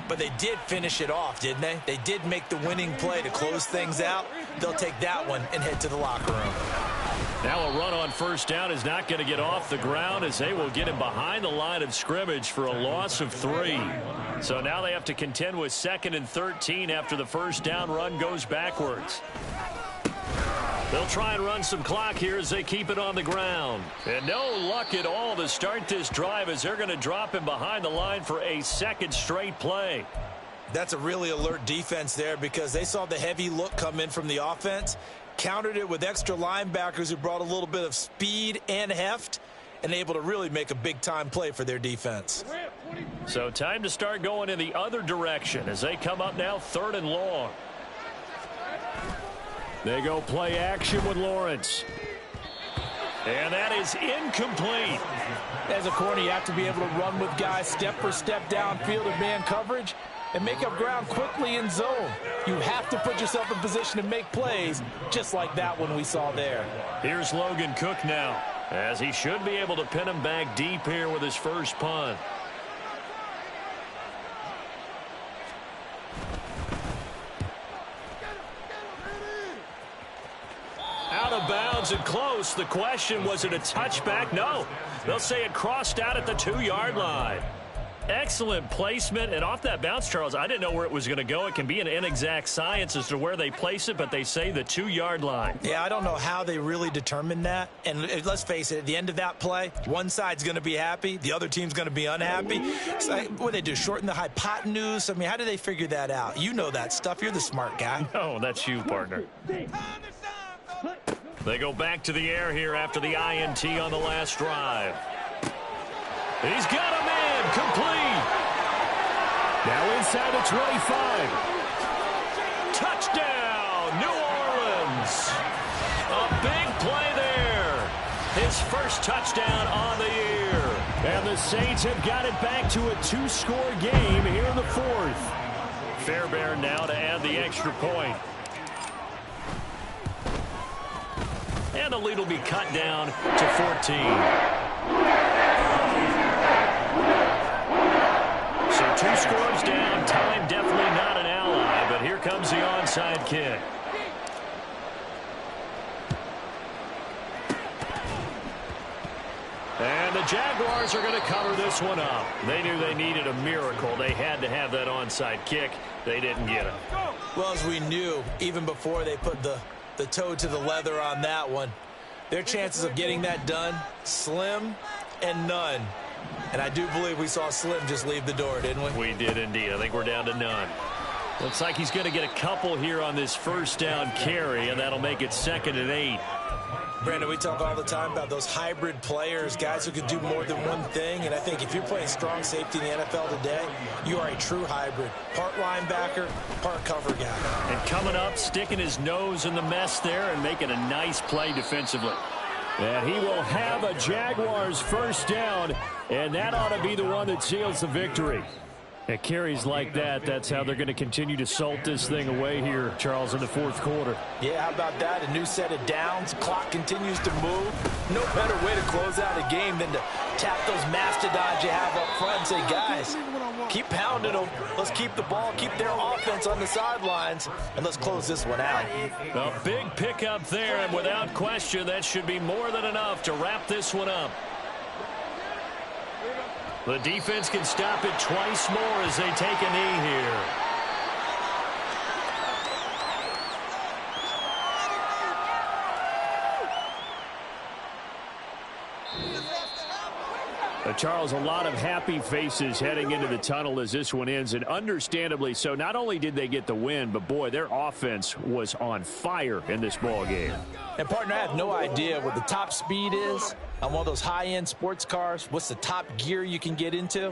but they did finish it off, didn't they? They did make the winning play to close things out. They'll take that one and head to the locker room. Now a run on 1st down is not going to get off the ground as they will get him behind the line of scrimmage for a loss of 3. So now they have to contend with 2nd and 13 after the 1st down run goes backwards. They'll try and run some clock here as they keep it on the ground. And no luck at all to start this drive as they're going to drop him behind the line for a 2nd straight play. That's a really alert defense there because they saw the heavy look come in from the offense, countered it with extra linebackers who brought a little bit of speed and heft, and able to really make a big-time play for their defense. So time to start going in the other direction as they come up now 3rd and long. They go play action with Lawrence. And that is incomplete. As a corner, you have to be able to run with guys step for step downfield in man coverage and make up ground quickly in zone. You have to put yourself in position to make plays, just like that one we saw there. Here's Logan Cook now, as he should be able to pin him back deep here with his first punt. Out of bounds and close. The question, was it a touchback? No. They'll say it crossed out at the 2-yard line. Excellent placement. And off that bounce, Charles, I didn't know where it was going to go. It can be an inexact science as to where they place it, but they say the 2-yard line. Yeah, I don't know how they really determined that. And let's face it, at the end of that play, one side's going to be happy, the other team's going to be unhappy. So, what do they do, shorten the hypotenuse? I mean, how do they figure that out? You know that stuff. You're the smart guy. No, that's you, partner. They go back to the air here after the INT on the last drive. He's got him in. Complete. Now inside the 25. Touchdown, New Orleans. A big play there. His first touchdown on the year. And the Saints have got it back to a 2-score game here in the fourth. Fairbairn now to add the extra point. And the lead will be cut down to 14. So 2 scores down. Time definitely not an ally, but here comes the onside kick. And the Jaguars are going to cover this one up. They knew they needed a miracle. They had to have that onside kick. They didn't get it. Well, as we knew, even before they put the toe to the leather on that one, their chances of getting that done, slim and none. And I do believe we saw Slim just leave the door, didn't we? We did indeed. I think we're down to none. Looks like he's going to get a couple here on this first down carry, and that'll make it 2nd and 8. Brandon, we talk all the time about those hybrid players, guys who can do more than one thing. And I think if you're playing strong safety in the NFL today, you are a true hybrid. Part linebacker, part cover guy. And coming up, sticking his nose in the mess there and making a nice play defensively. And he will have a Jaguars first down, and that ought to be the one that seals the victory. At carries like that, that's how they're going to continue to salt this thing away here, Charles, in the fourth quarter. Yeah, how about that? A new set of downs. Clock continues to move. No better way to close out a game than to tap those mastodons you have up front and say, guys, keep pounding them. Let's keep the ball, keep their offense on the sidelines, and let's close this one out. A big pickup there, and without question, that should be more than enough to wrap this one up. The defense can stop it twice more as they take a knee here. Charles, a lot of happy faces heading into the tunnel as this one ends, and understandably so. Not only did they get the win, but boy, their offense was on fire in this ball game. And partner, I have no idea what the top speed is on one of those high-end sports cars. What's the top gear you can get into?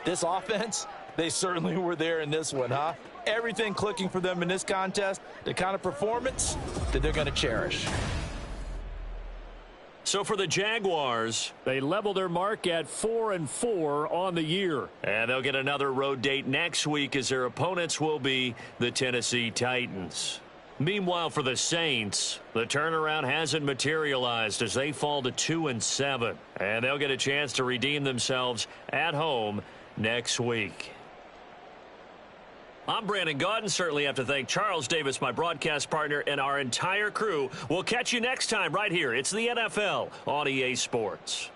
This offense, they certainly were there in this one, huh? Everything clicking for them in this contest, the kind of performance that they're going to cherish. So for the Jaguars, they level their mark at 4-4 on the year. And they'll get another road date next week as their opponents will be the Tennessee Titans. Meanwhile, for the Saints, the turnaround hasn't materialized as they fall to 2-7. And they'll get a chance to redeem themselves at home next week. I'm Brandon Gaudin. Certainly have to thank Charles Davis, my broadcast partner, and our entire crew. We'll catch you next time right here. It's the NFL on EA Sports.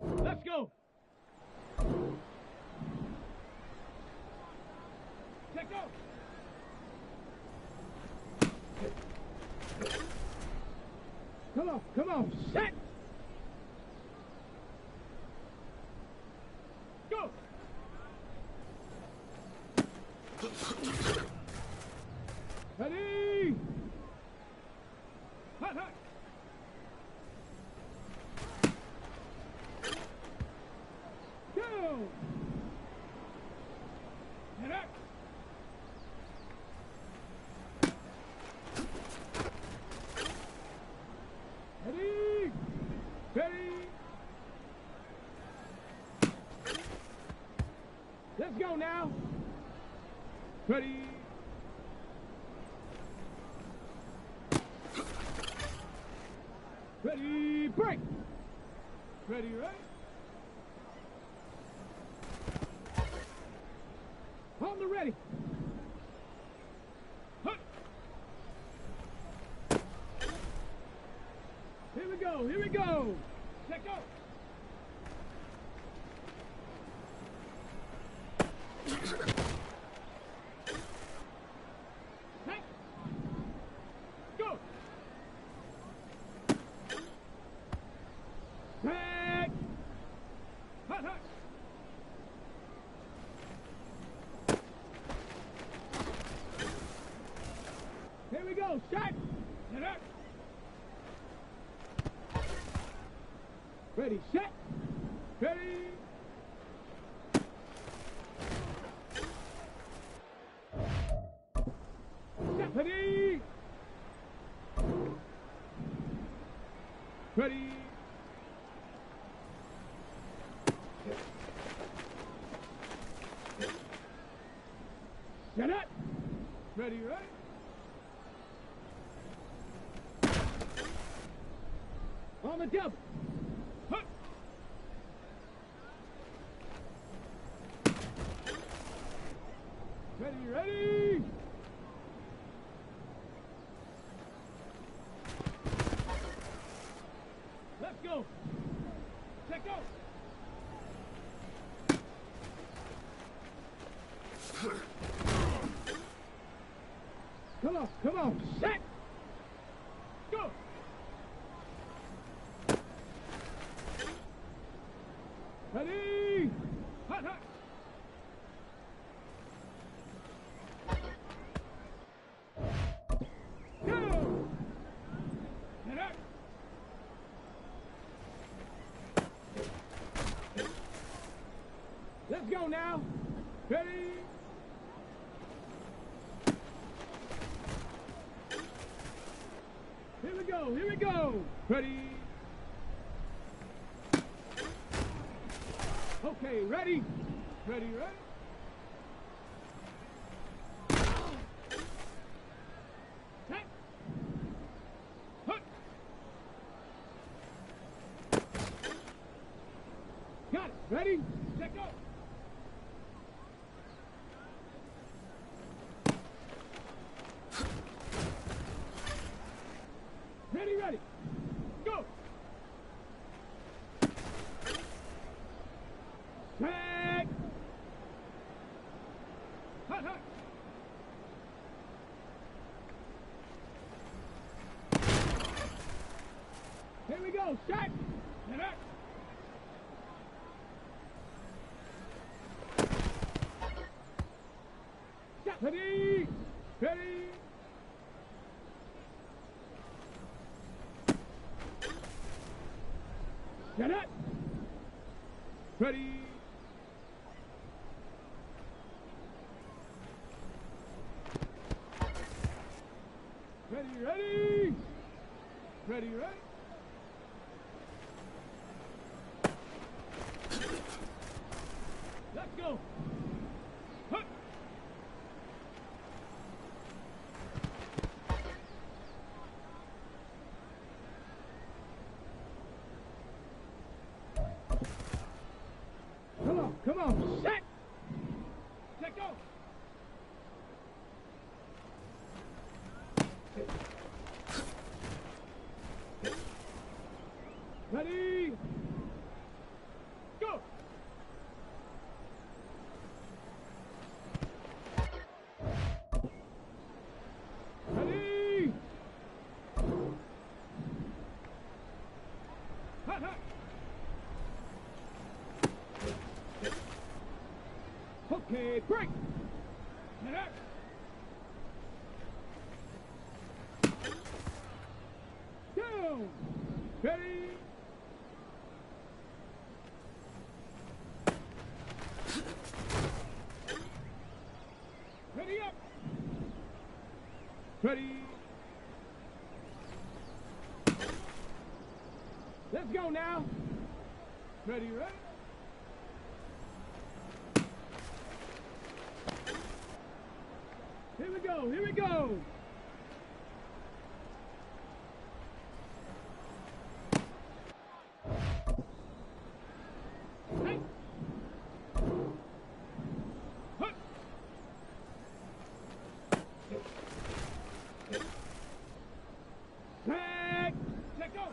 Let's go. Check go. Come on, set. Go. Ready. Hot, hot. Go. Head up. Ready. Ready. Let's go now. Ready. Ready, break. Ready, right? On the ready. Hut. Here we go, here we go. Check go. Hey. Go. Back. Hut, hut. Here we go, shot. Set up. Ready, set. Ready. Set. Ready. Ready. Set up. Ready, right? On the double. Hup. Ready, ready. Let's go. Check go. Come on, set. Go. Ready. Hot, hot. Go. Get up. Let's go now. Ready. Here we go, here we go. Ready. Okay, ready. Ready, ready. Set. Hut. Got it. Ready. Set, go. Ready, ready. Go. Set. Hut, hut. Here we go. Set. Set up. Set. Ready. Ready. Set up. Ready. Ready, ready. Ready, ready. Let's go. Hut. Come on, set. Let go. Okay, break. Get up. Down. Ready. Ready up. Ready. Let's go now. Ready, ready. Here we go, here we go. Hey. Hut. Set. Let go.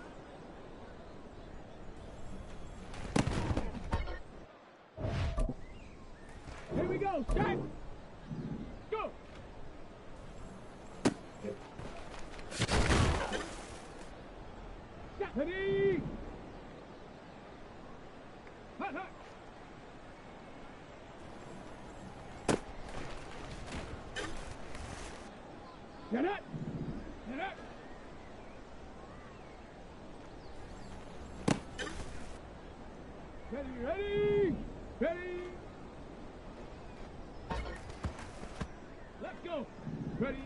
Here we go, set. Go. Ready! Hut, hut. Get it! Get it! Ready, ready! Ready! Let's go! Ready!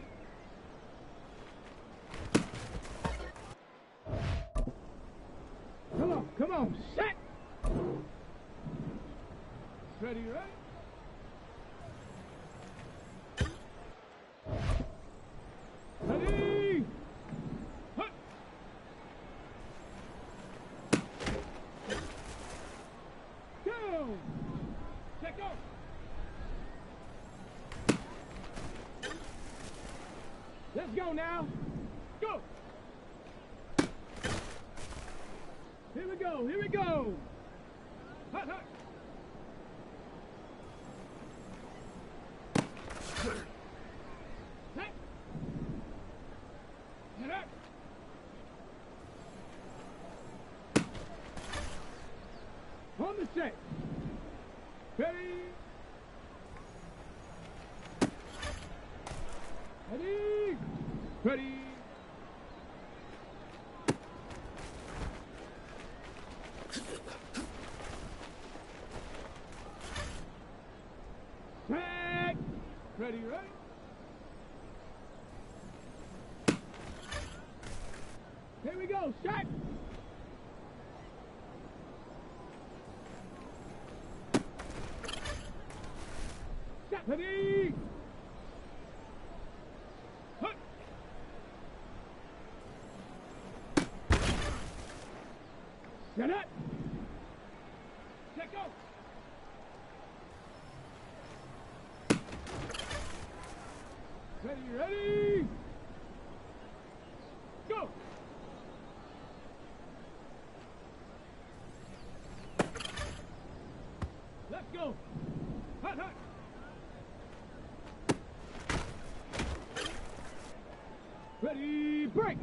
Come on, set! Ready, ready? Ready! Hut! Go! Let go! Let's go now! Go! Here we go, here we go! Hut, hut! Set! Get up! On the set! Ready! Ready! Ready! Set! Ready, ready? Here we go, set! Set! Ready! Hut! Set it! Let go! Ready, ready! Go! Let's go! Hut, hut! Ready, break!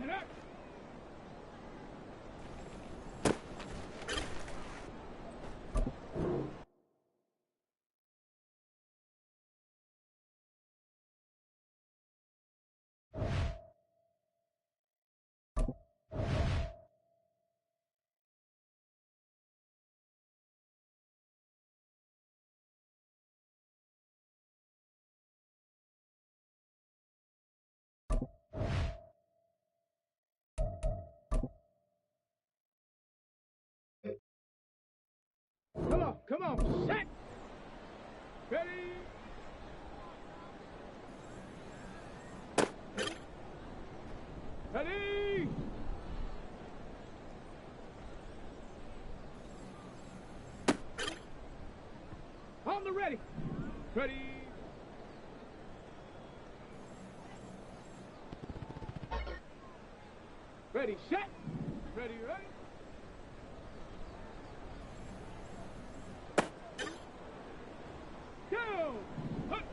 Get up! Come on, set! Ready! Ready! On the ready! Ready! Ready, set! Ready, ready! Go! Hut!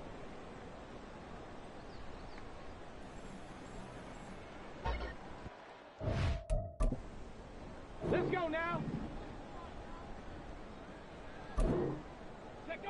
Let's go now! Let go!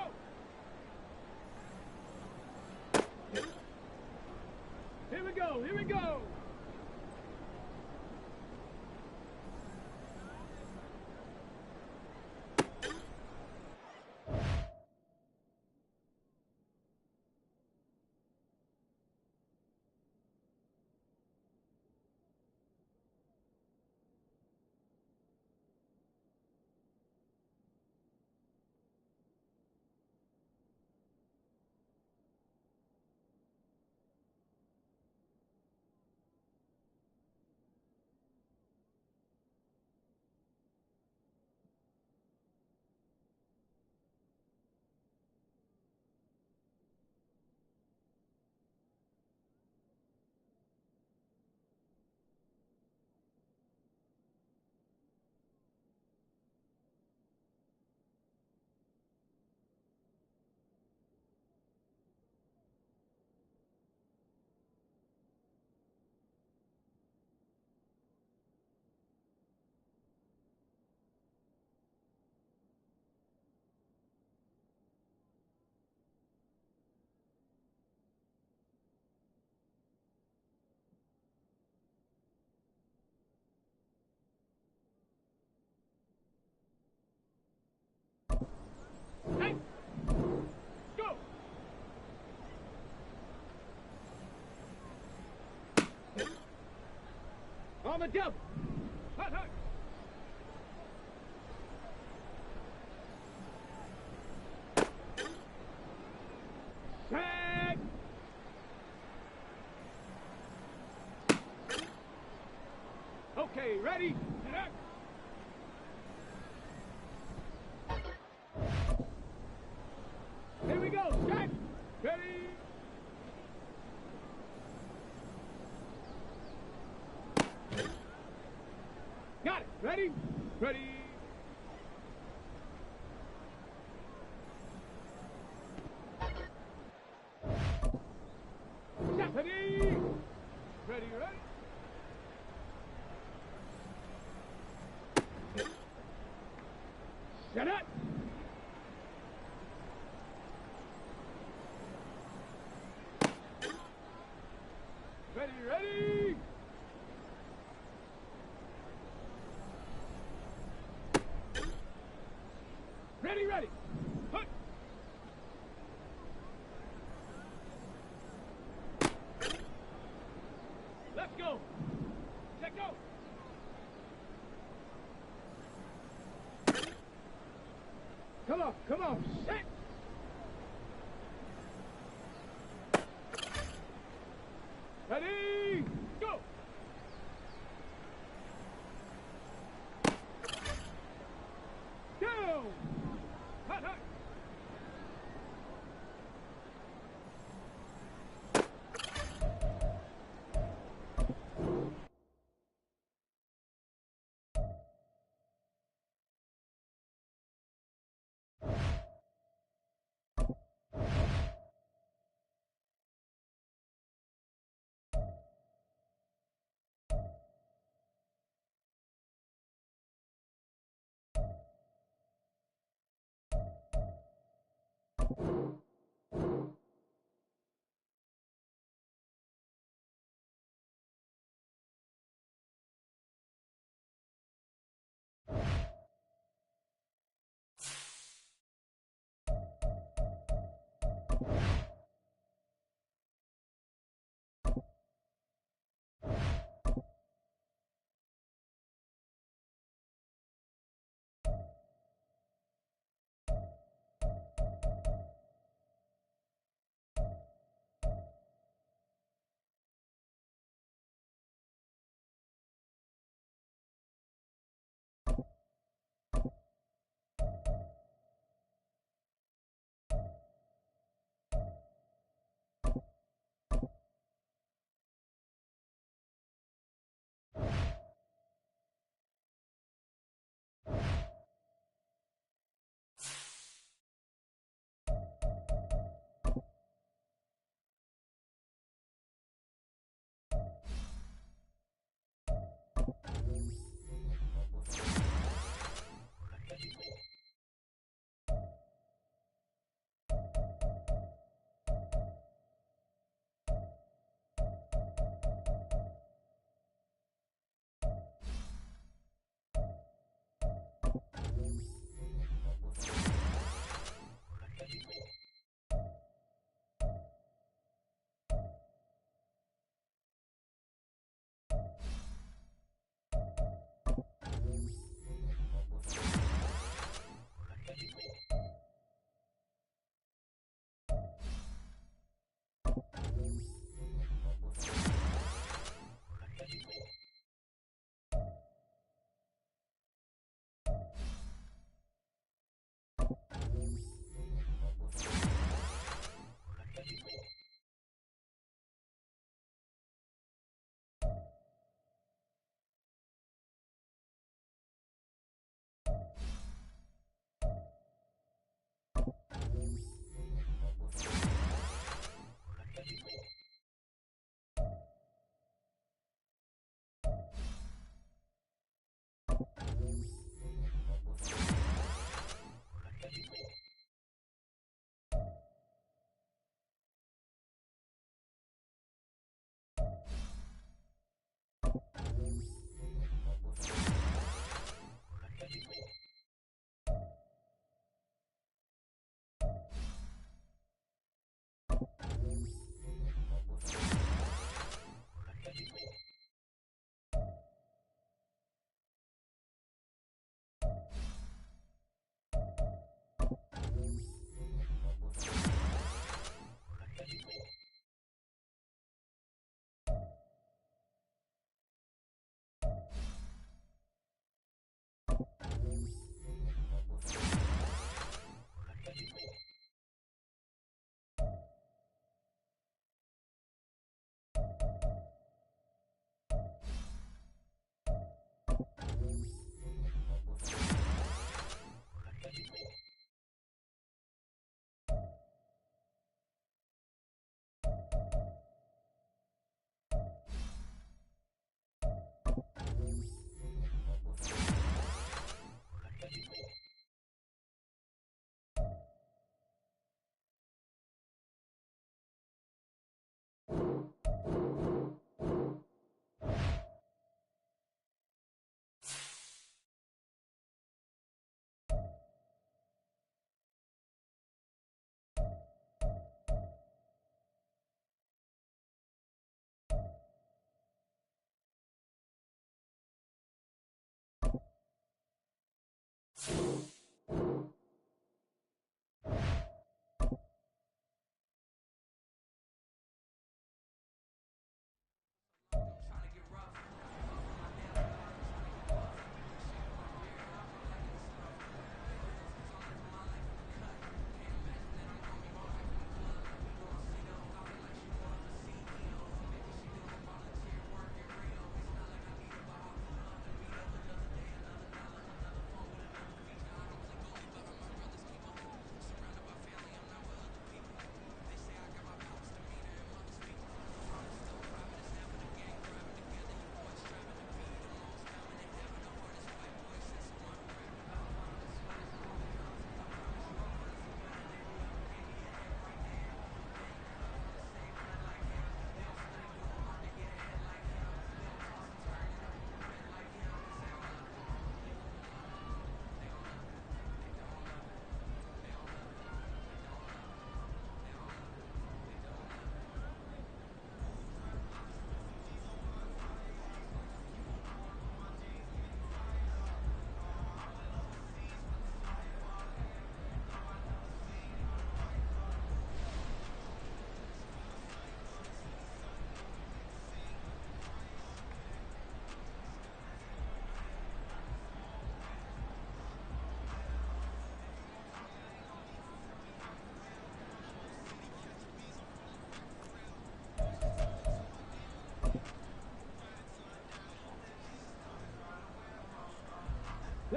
the double. Hut, hut. Set. Okay, ready? Set. Here we go. Set. Ready. Got it. Ready? Ready. Set. Ready. Ready, ready. Set it. Ready, ready. Ready, ready. Hut. Let's go. Let go. Come on, set. Ready, go. Down. Hut, hut.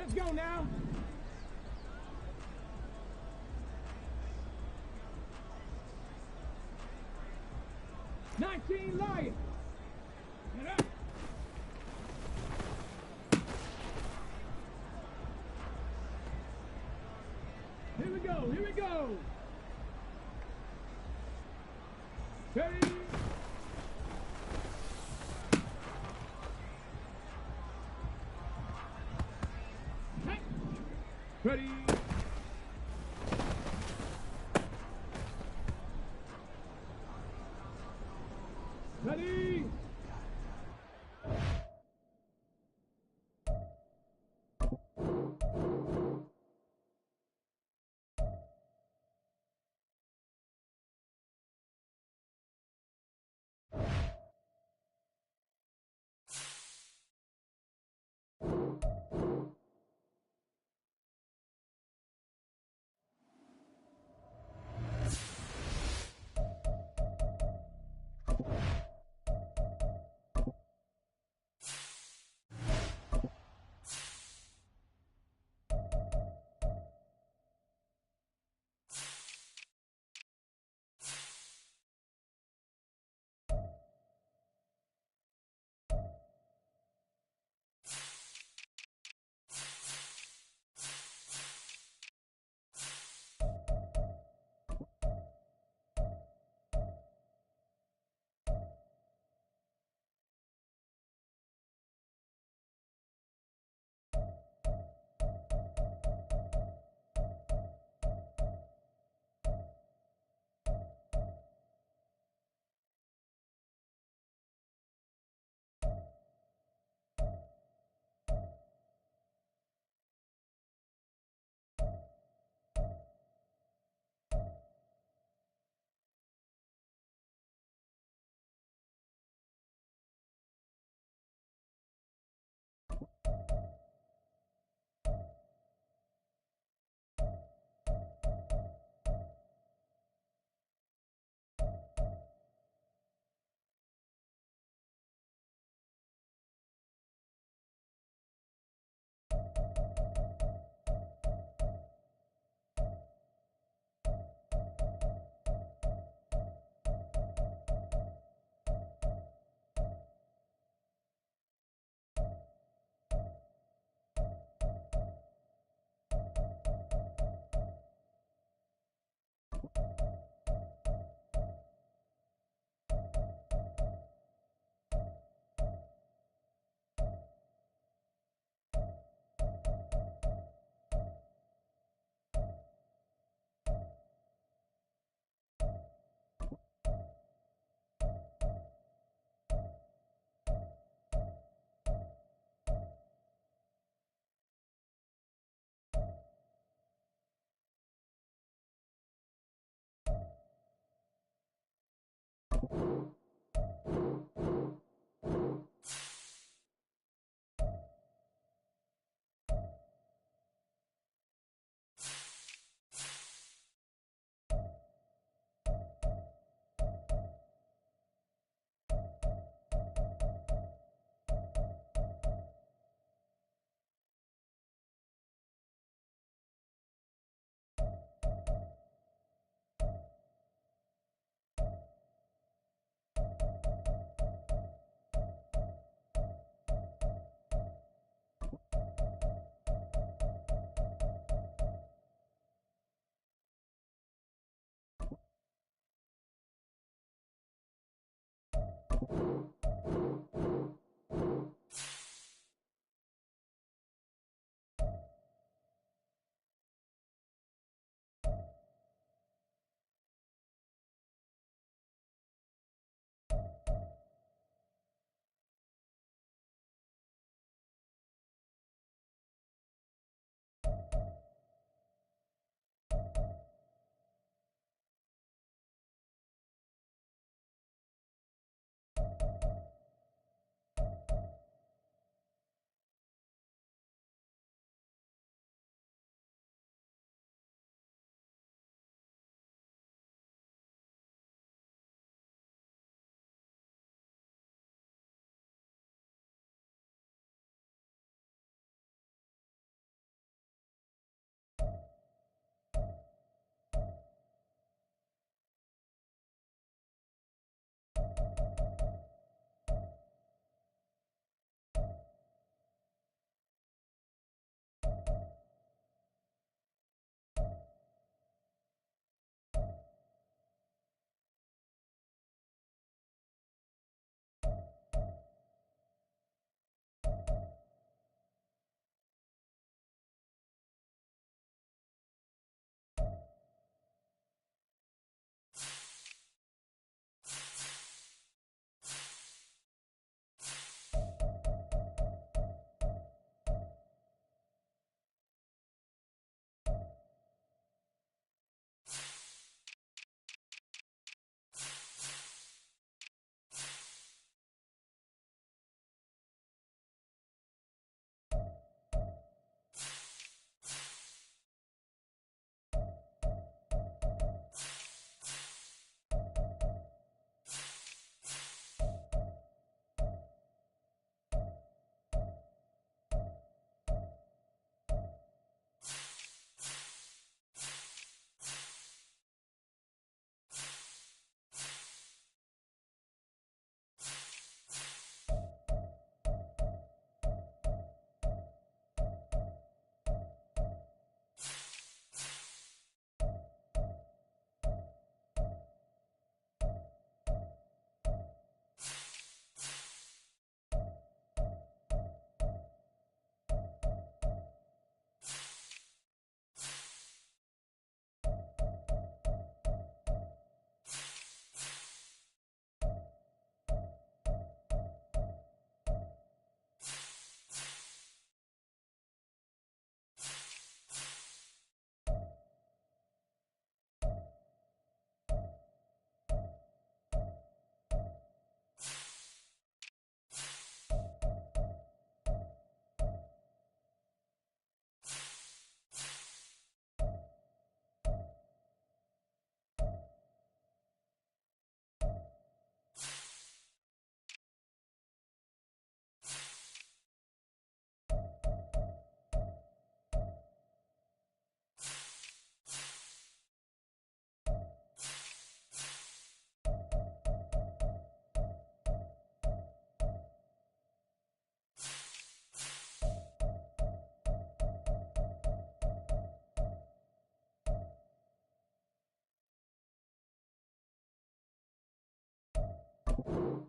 Let's go now. Lions. Get up. Here we go. Here we go. Ready. Hey. Ready. Ready. go.